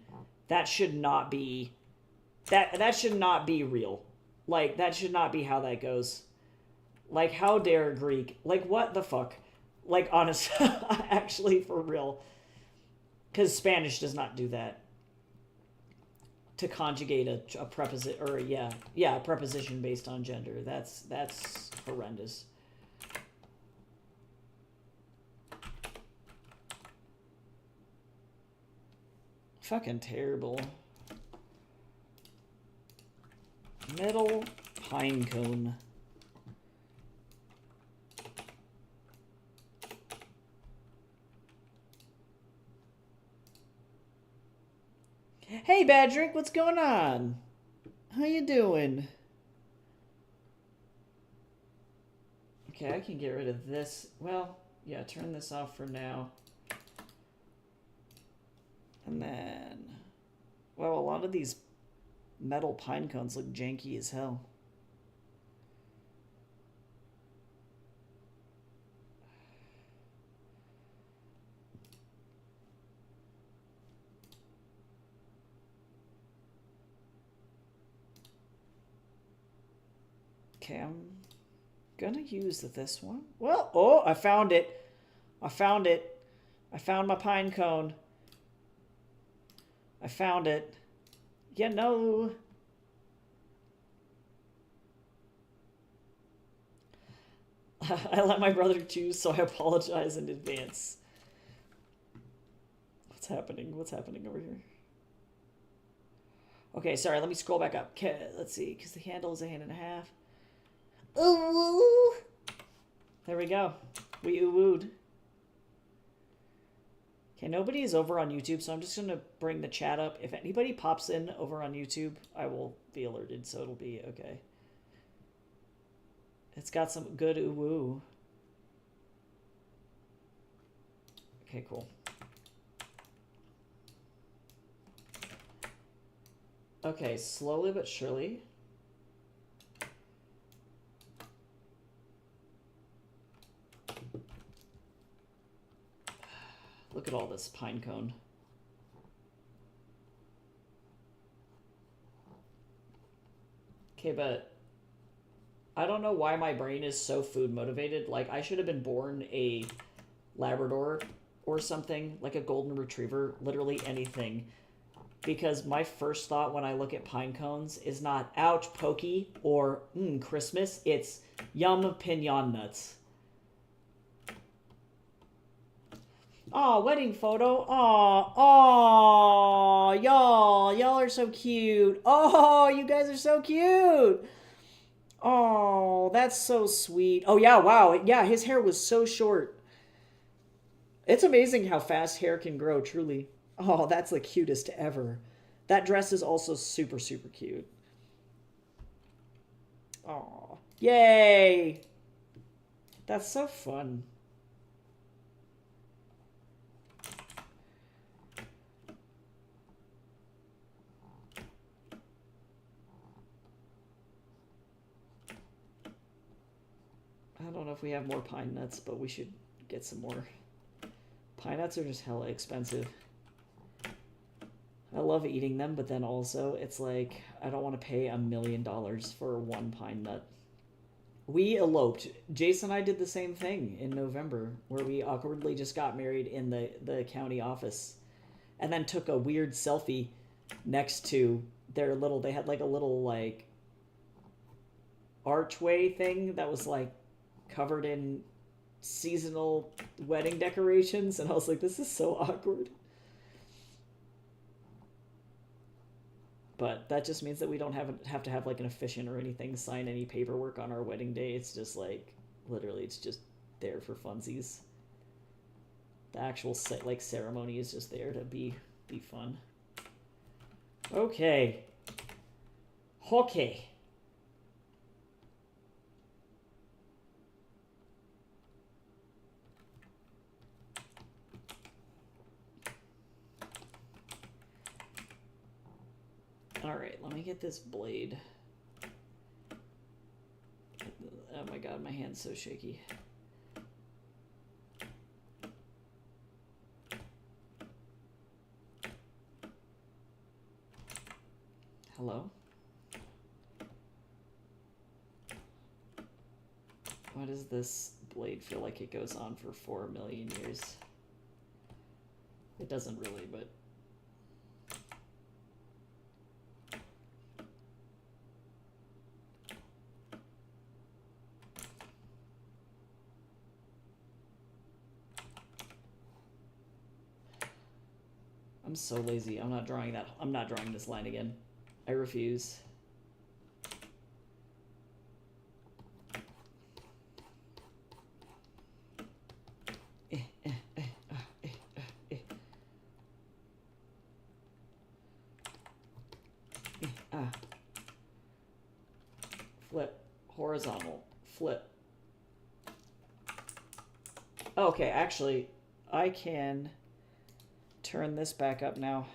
That should not be, that should not be real. Like, that should not be how that goes. Like, how dare Greek? Like, what the fuck? Like, honest, actually, for real. Because Spanish does not do that. To conjugate a preposition, or a preposition based on gender. That's horrendous. Fucking terrible. Metal pine cone. Hey, Badrick, what's going on? How you doing? Okay, I can get rid of this. Well, yeah, turn this off for now. And then, well, a lot of these metal pine cones look janky as hell. Okay, I'm gonna use this one. Well, oh, I found it. I found it. I found my pine cone. I found it. Yeah, no. I let my brother choose, so I apologize in advance. What's happening? What's happening over here? Okay, sorry, let me scroll back up. Okay, let's see, because the handle is a hand and a half. Ooh! There we go. We ooh-wooed. Okay, nobody is over on YouTube, so I'm just going to bring the chat up. If anybody pops in over on YouTube, I will be alerted, so it'll be okay. It's got some good ooh-woo. Okay, cool. Okay, slowly but surely. Look at all this pine cone. Okay, but I don't know why my brain is so food motivated. Like, I should have been born a Labrador or something, like a golden retriever, literally anything. Because my first thought when I look at pine cones is not, ouch, pokey, or, Christmas. It's, yum, pinion nuts. Oh, wedding photo. Oh, y'all are so cute. Oh, you guys are so cute. Oh, that's so sweet. Oh, yeah, wow. Yeah, his hair was so short. It's amazing how fast hair can grow, truly. Oh, that's the cutest ever. That dress is also super, super cute. Oh, yay. That's so fun. I don't know if we have more pine nuts, but we should get some more. Pine nuts are just hella expensive. I love eating them, but then also it's like, I don't want to pay $1 million for one pine nut. We eloped. Jason and I did the same thing in November, where we awkwardly just got married in the county office. and then took a weird selfie next to their little, they had like a little like archway thing that was like covered in seasonal wedding decorations, and I was like, this is so awkward. But that just means that we don't have to have like an officiant or anything sign any paperwork on our wedding day. It's just like, literally, it's just there for funsies. The actual like ceremony is just there to be fun. Okay. Okay. Alright, let me get this blade. Oh my god, my hand's so shaky. Hello? Why does this blade feel like it goes on for 4 million years? It doesn't really, but... I'm so lazy. I'm not drawing that. I'm not drawing this line again. I refuse. Flip. Horizontal. Flip. Okay, actually, I can turn this back up now.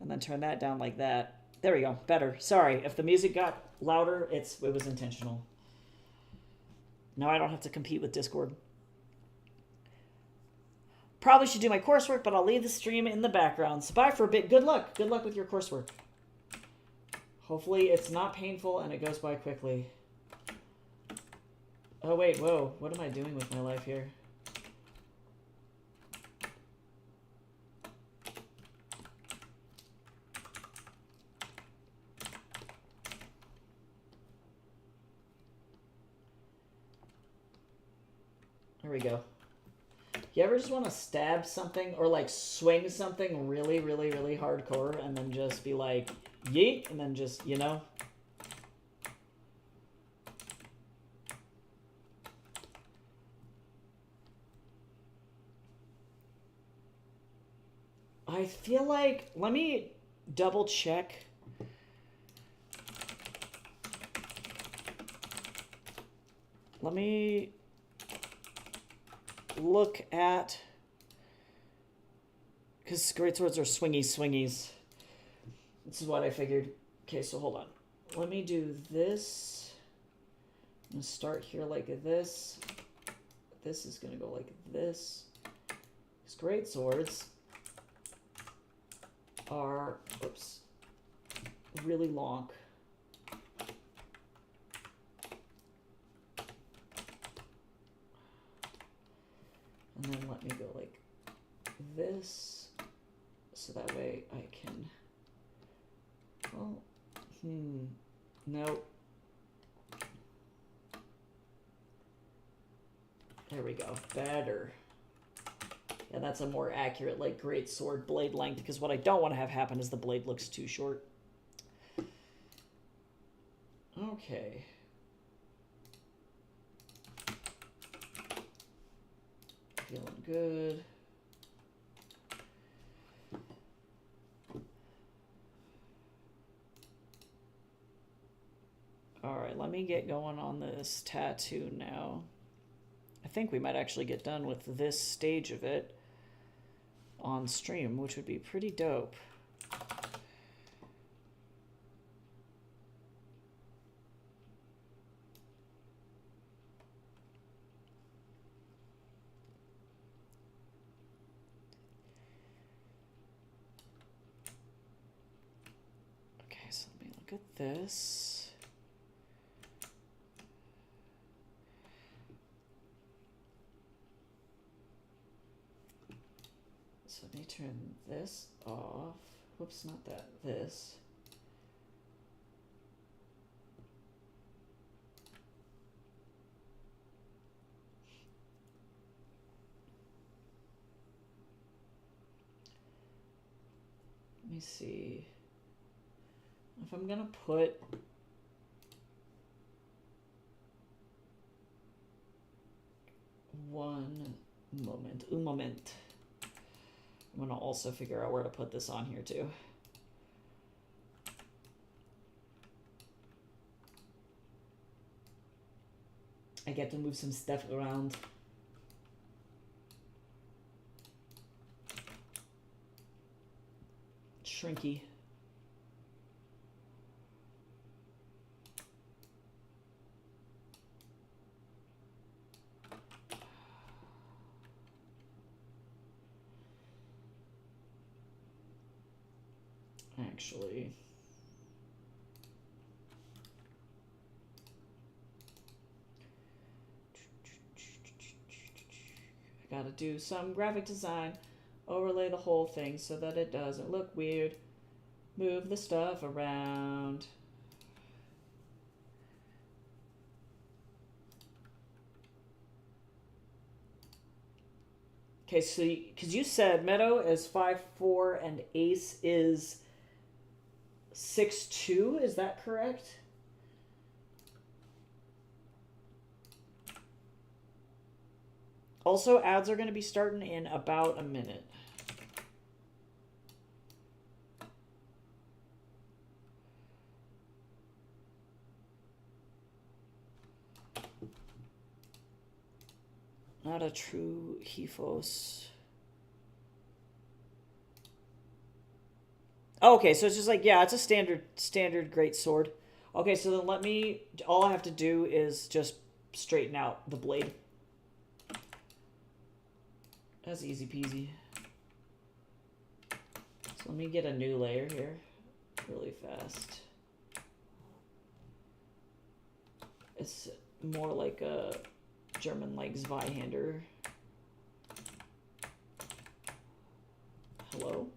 And then turn that down like that. There we go. Better. Sorry, if the music got louder, it was intentional. Now I don't have to compete with Discord. Probably should do my coursework, but I'll leave the stream in the background. So bye for a bit. Good luck. Good luck with your coursework. Hopefully it's not painful and it goes by quickly. Oh wait, whoa. What am I doing with my life here? There we go. You ever just want to stab something or like swing something really, really, really hardcore and then just be like, yeet, and then just, you know? I feel like, let me double check. Let me look at, because greatswords are swingies. This is what I figured. Okay, so hold on. Let me do this. I'm gonna start here like this. This is gonna go like this. These greatswords are, oops, really long. And then let me go like this, so that way I can, well, no. There we go, better. Yeah, that's a more accurate, like, great sword blade length, because what I don't want to have happen is the blade looks too short. Okay. Feeling good. Alright, let me get going on this tattoo now. I think we might actually get done with this stage of it on stream, which would be pretty dope. Okay, so let me look at this. So Let me turn this off. Whoops, not that. This. Let me see. If I'm gonna put one moment, un moment. I'm gonna also figure out where to put this on here too. I get to move some stuff around. Shrinky. Actually, I gotta do some graphic design, overlay the whole thing so that it doesn't look weird, move the stuff around. Okay, so because you said Meadow is 5'4" and Ace is 6'2", is that correct? Also, ads are going to be starting in about a minute. Not a true Hifos. Oh, okay, so it's just like, yeah, it's a standard great sword. Okay, so then let me, all I have to do is just straighten out the blade. That's easy peasy. So let me get a new layer here really fast. It's more like a German like Zweihander. Hello?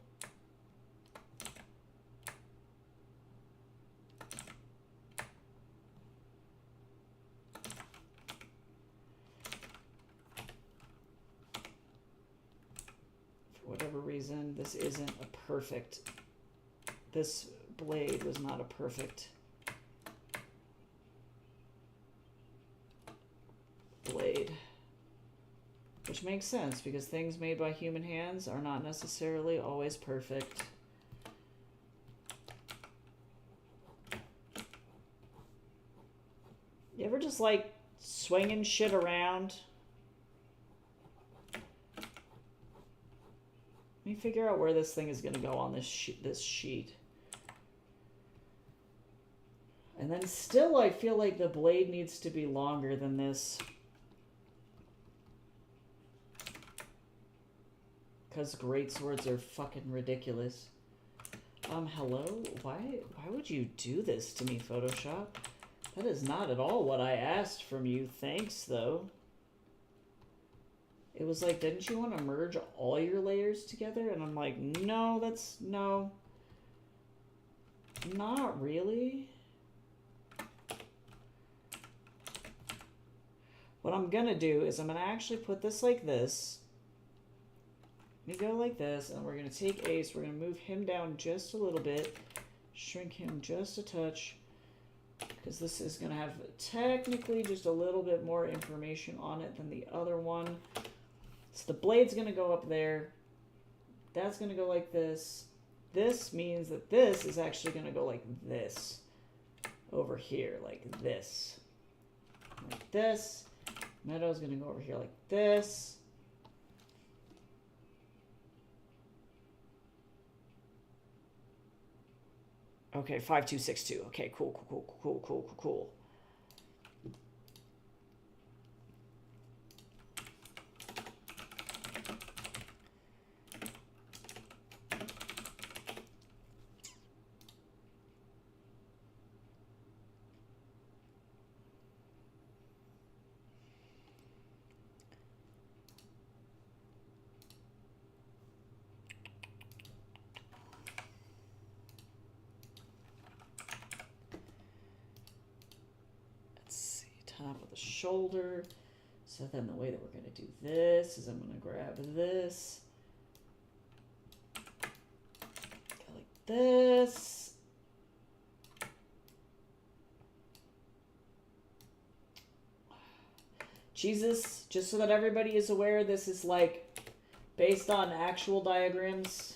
For whatever reason, this isn't a perfect, this blade was not a perfect blade. Which makes sense, because things made by human hands are not necessarily always perfect. You ever just like swinging shit around? Let me figure out where this thing is going to go on this sheet. And then still I feel like the blade needs to be longer than this. Because great swords are fucking ridiculous. Hello? Why would you do this to me, Photoshop? That is not at all what I asked from you. Thanks, though. It was like, didn't you want to merge all your layers together? And I'm like, no, no. Not really. What I'm gonna do is I'm gonna actually put this like this. We go like this, and we're going to take Ace, we're going to move him down just a little bit, shrink him just a touch, because this is going to have technically just a little bit more information on it than the other one. So the blade's going to go up there, that's going to go like this. This means that this is actually going to go like this, over here, like this. Like this. Meadow's going to go over here like this. Okay, 5262. Okay, cool. top of the shoulder. So then the way that we're going to do this is I'm going to grab this. Go like this. Jesus, just so that everybody is aware, this is like based on actual diagrams.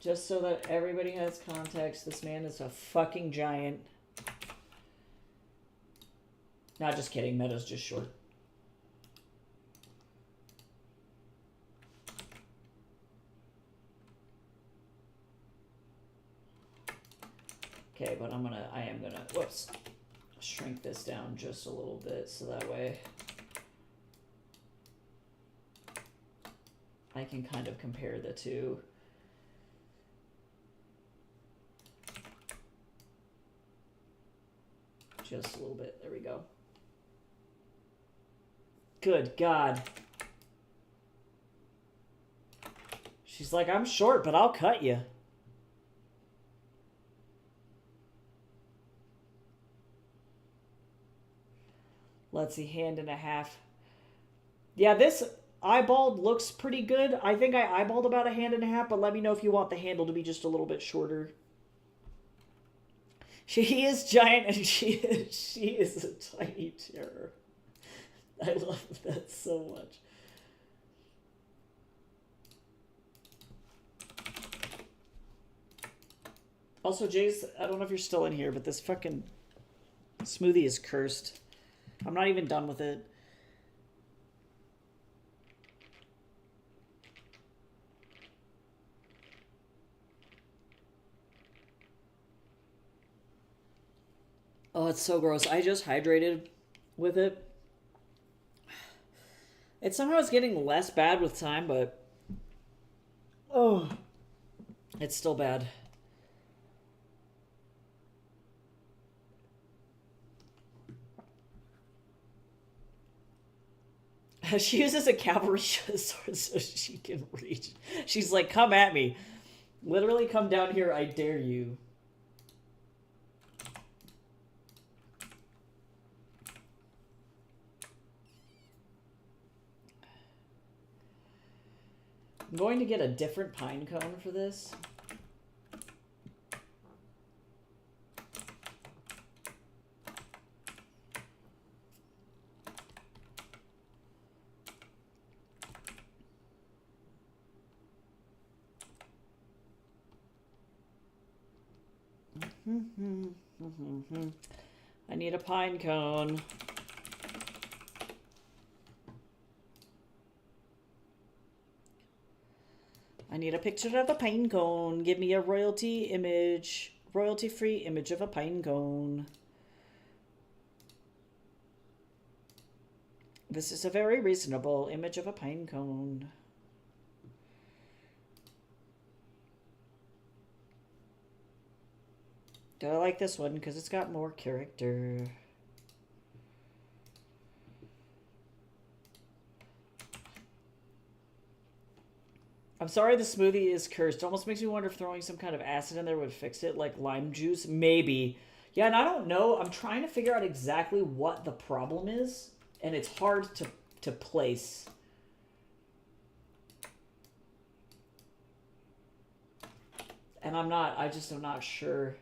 Just so that everybody has context, this man is a fucking giant. Not just kidding, Meadow's just short. Okay, but I am gonna, whoops, shrink this down just a little bit so that way I can kind of compare the two. Just a little bit, there we go. Good God. She's like, I'm short, but I'll cut you. Let's see, hand and a half. Yeah, this eyeballed looks pretty good. I think I eyeballed about a hand and a half, but let me know if you want the handle to be just a little bit shorter. She is giant and she is a tiny terror. I love that so much. Also, Jace, I don't know if you're still in here, but this fucking smoothie is cursed. I'm not even done with it. Oh, it's so gross. I just hydrated with it. It somehow is getting less bad with time, but oh, it's still bad. She uses a cavalry sword so she can reach. She's like, come at me. Literally come down here, I dare you. I'm going to get a different pine cone for this. I need a pine cone. I need a picture of a pine cone. Give me a royalty image. Royalty-free image of a pine cone. This is a very reasonable image of a pine cone. Do I like this one? Because it's got more character. I'm sorry the smoothie is cursed. It almost makes me wonder if throwing some kind of acid in there would fix it, like lime juice. Maybe. Yeah, and I don't know. I'm trying to figure out exactly what the problem is, and it's hard to place. And I'm not sure.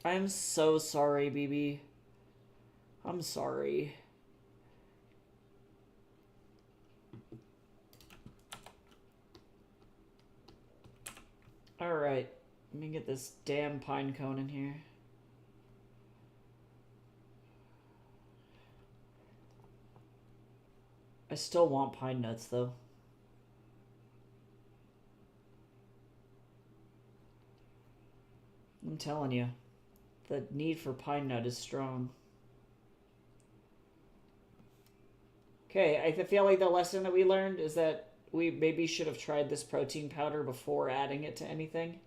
I'm so sorry, BB. I'm sorry. Alright. Let me get this damn pine cone in here. I still want pine nuts, though. I'm telling you. The need for pine nut is strong. Okay, I feel like the lesson that we learned is that we maybe should have tried this protein powder before adding it to anything.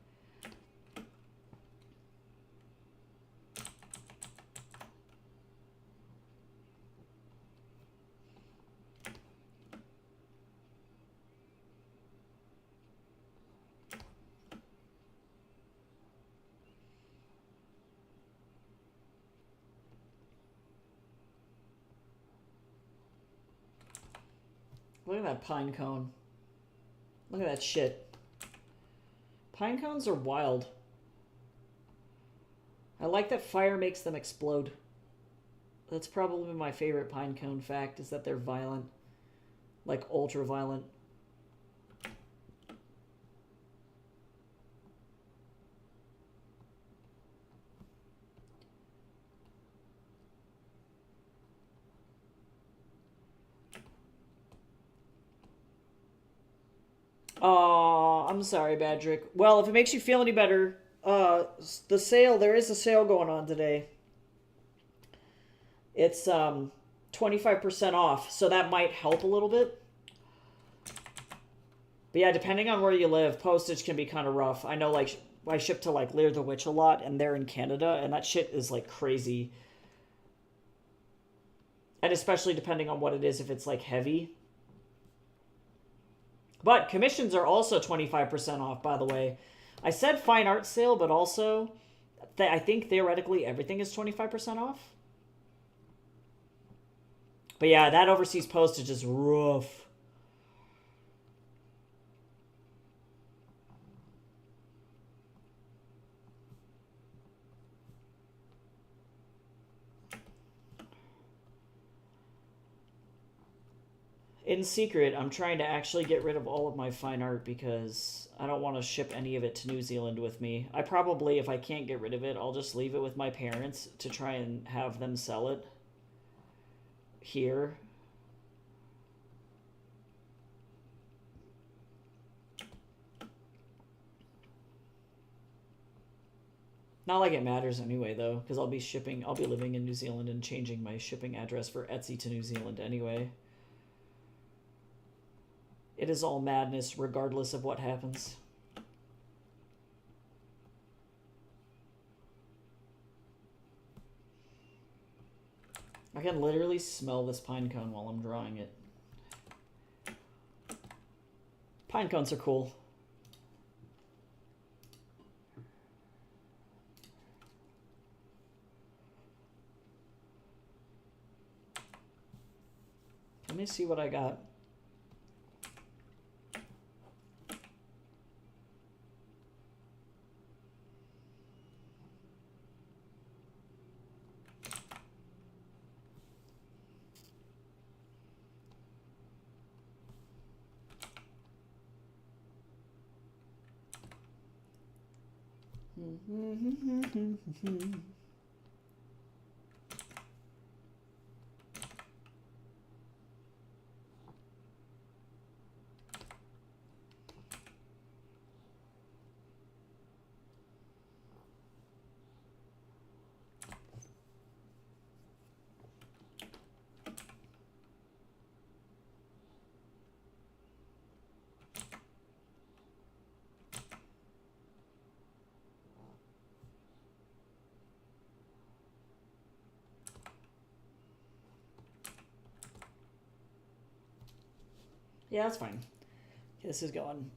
Look at that pine cone. Look at that shit. Pine cones are wild. I like that fire makes them explode. That's probably my favorite pine cone fact, is that they're violent. Like, ultra violent. Oh, I'm sorry, Badrick. Well, if it makes you feel any better, the sale, there is a sale going on today. It's 25% off, so that might help a little bit. But yeah, depending on where you live, postage can be kind of rough. I know, like, I ship to, like, Lear the Witch a lot, and they're in Canada, and that shit is, like, crazy. And especially depending on what it is, if it's, like, heavy. But commissions are also 25% off, by the way. I said fine art sale, but also I think theoretically everything is 25% off. But yeah, that overseas postage is rough. In secret, I'm trying to actually get rid of all of my fine art because I don't want to ship any of it to New Zealand with me. I probably, if I can't get rid of it, I'll just leave it with my parents to try and have them sell it here. Not like it matters anyway, though, because I'll be living in New Zealand and changing my shipping address for Etsy to New Zealand anyway. It is all madness, regardless of what happens. I can literally smell this pine cone while I'm drawing it. Pine cones are cool. Let me see what I got. Yeah, that's fine. Okay, this is going.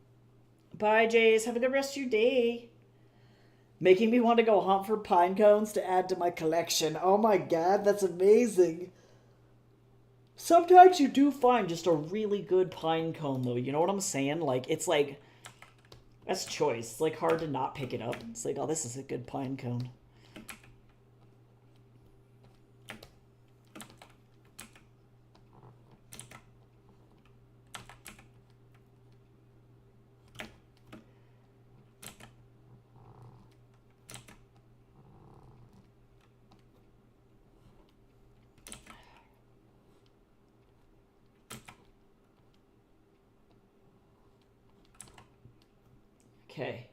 Bye, Jays. Have a good rest of your day. Making me want to go hunt for pine cones to add to my collection. Oh my god, that's amazing. Sometimes you do find just a really good pine cone, though. You know what I'm saying? Like, it's like, that's choice. It's like hard to not pick it up. It's like, oh, this is a good pine cone. Okay,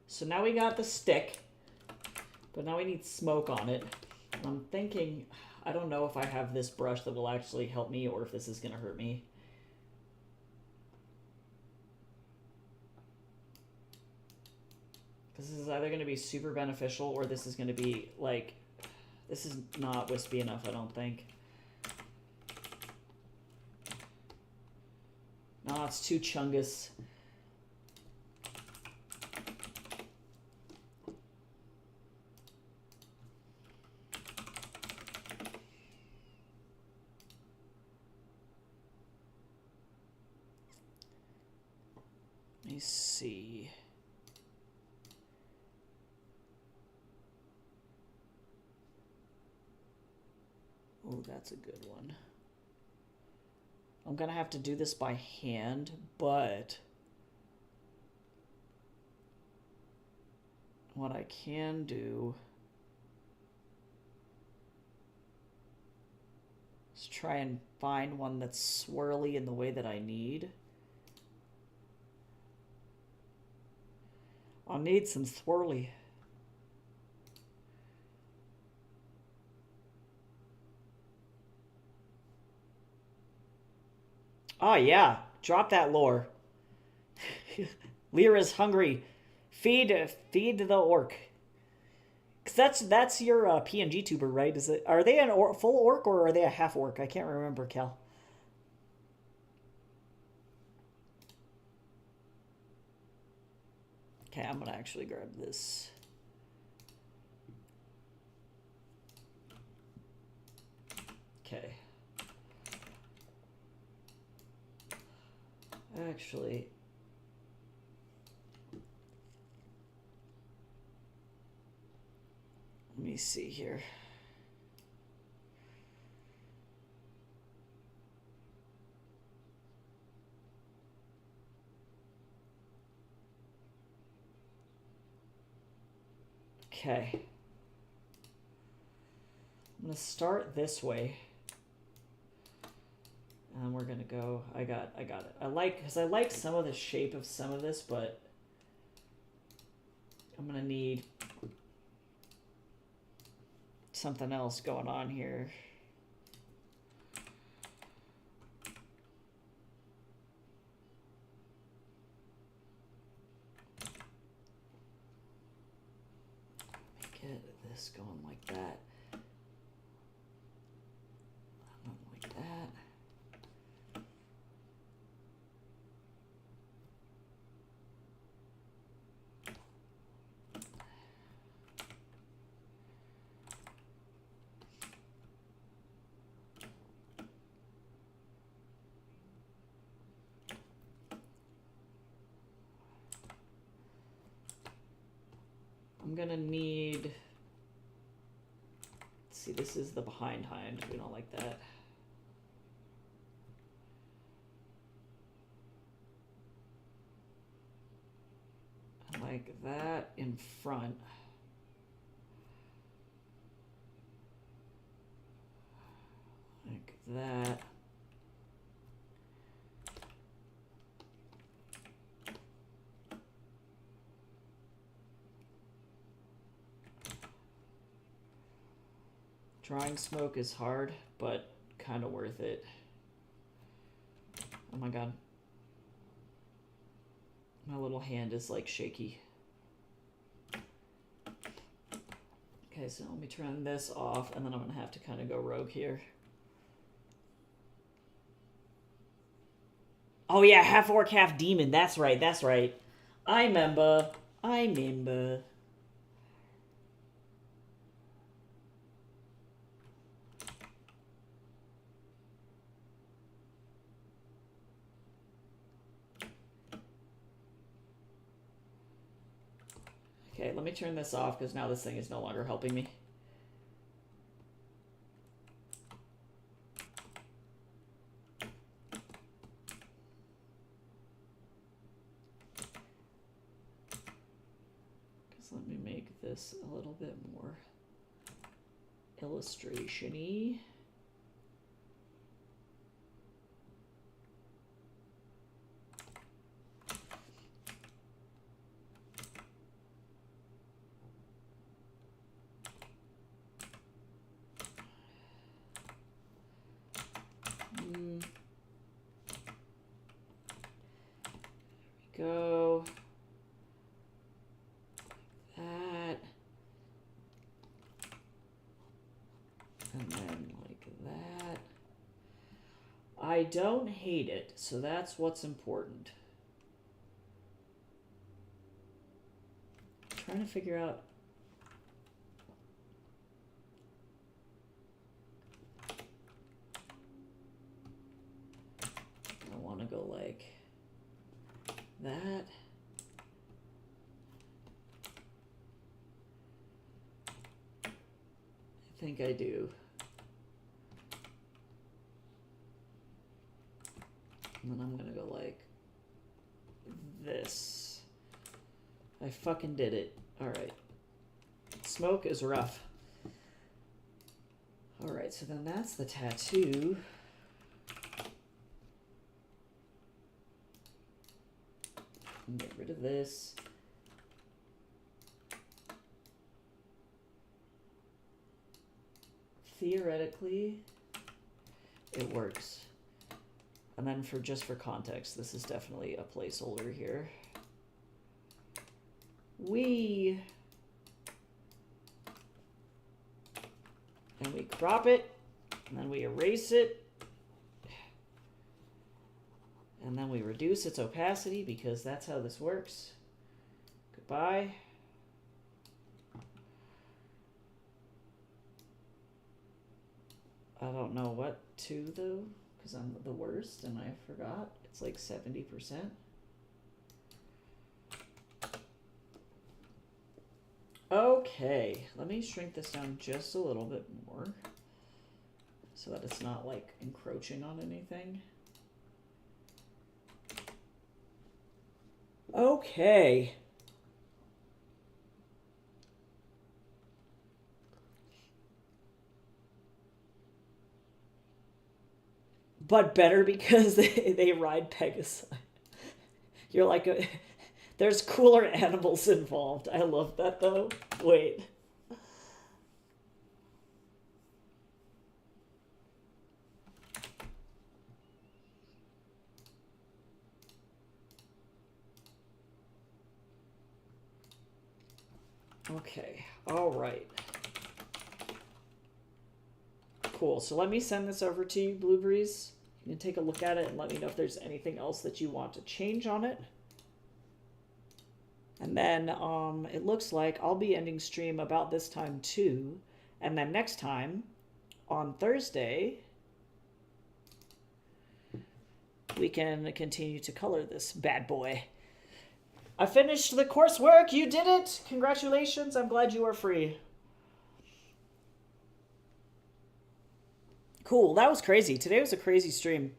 so now we got the stick, but now we need smoke on it. And I'm thinking, I don't know if I have this brush that will actually help me or if this is going to hurt me. This is either going to be super beneficial or this is going to be, like, this is not wispy enough, I don't think. No, it's too chungus. Let me see. Oh, that's a good one. I'm gonna have to do this by hand, but what I can do is try and find one that's swirly in the way that I need. I'll need some swirly. Oh yeah, drop that lore. Lyra's hungry. Feed the orc. Cause that's your PNG tuber, right? Is it? Are they full orc or are they a half orc? I can't remember, Cal. Okay, I'm gonna actually grab this. Okay. Actually, let me see here. Okay. I'm gonna start this way. And we're gonna go. I got it. I like some of the shape of some of this, but I'm gonna need something else going on here. Get this going like that. Not like that. I'm gonna need, let's see, this is the behind hind. We don't like that. I like that in front. Like that. Drawing smoke is hard, but kind of worth it. Oh my god. My little hand is like shaky. Okay, so let me turn this off, and then I'm gonna have to kind of go rogue here. Oh yeah, half orc, half demon. That's right, that's right. I remember. I remember. Okay, let me turn this off because now this thing is no longer helping me. Because let me make this a little bit more illustration-y. Go that, and then like that. I don't hate it, so that's what's important. I'm trying to figure out. I want to go like that. I think I do. And then I'm gonna go like this. I fucking did it. Alright. Smoke is rough. Alright, so then that's the tattoo. Get rid of this. Theoretically, it works. And then just for context, this is definitely a placeholder here. And we crop it, and then we erase it. And then we reduce its opacity because that's how this works. Goodbye. I don't know what to though, because I'm the worst and I forgot. It's like 70%. Okay, let me shrink this down just a little bit more so that it's not like encroaching on anything. Okay. But better because they ride Pegasus. You're like, there's cooler animals involved. I love that though. Wait. Okay, all right. Cool, so let me send this over to you, Blue Breeze. You can take a look at it and let me know if there's anything else that you want to change on it. And then it looks like I'll be ending stream about this time too. And then next time, on Thursday, we can continue to color this bad boy. I finished the coursework. You did it. Congratulations. I'm glad you are free. Cool. That was crazy. Today was a crazy stream.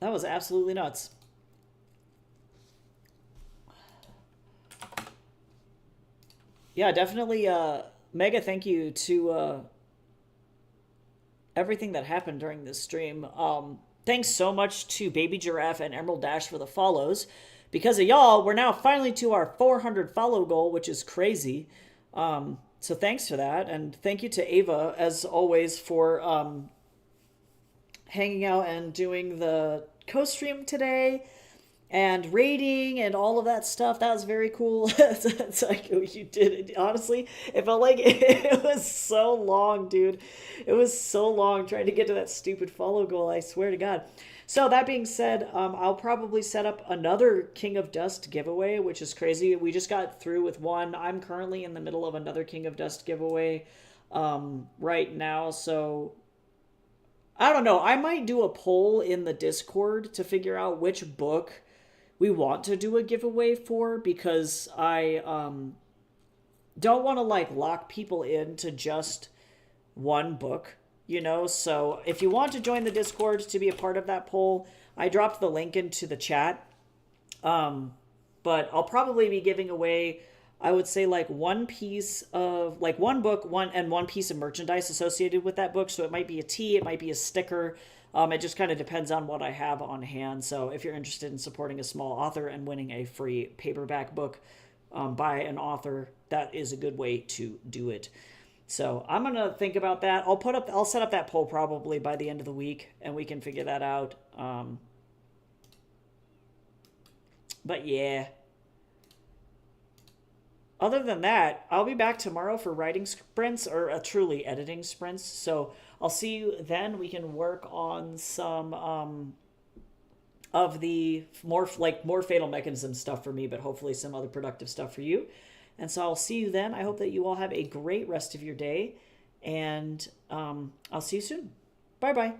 That was absolutely nuts. Yeah, definitely. Mega thank you to everything that happened during this stream. Thanks so much to Baby Giraffe and Emerald Dash for the follows. Because of y'all, we're now finally to our 400 follow goal, which is crazy. So thanks for that. And thank you to Ava, as always, for hanging out and doing the co-stream today. And rating and all of that stuff. That was very cool. It's like, you did it. Honestly, it felt like it was so long, dude. It was so long trying to get to that stupid follow goal. I swear to God. So that being said, I'll probably set up another King of Dust giveaway, which is crazy. We just got through with one. I'm currently in the middle of another King of Dust giveaway right now. So I don't know. I might do a poll in the Discord to figure out which book we want to do a giveaway for, because I don't want to like lock people into just one book, you know. So if you want to join the Discord to be a part of that poll, I dropped the link into the chat. But I'll probably be giving away, I would say, like one piece of like one book, one piece of merchandise associated with that book. So it might be a tee, it might be a sticker. It just kind of depends on what I have on hand. So if you're interested in supporting a small author and winning a free paperback book by an author, that is a good way to do it. So I'm going to think about that. I'll set up that poll probably by the end of the week, and we can figure that out. But yeah. Other than that, I'll be back tomorrow for writing sprints, or truly editing sprints. So I'll see you then. We can work on some of the more Fatal Mechanism stuff for me, but hopefully some other productive stuff for you. And so I'll see you then. I hope that you all have a great rest of your day, and I'll see you soon. Bye-bye.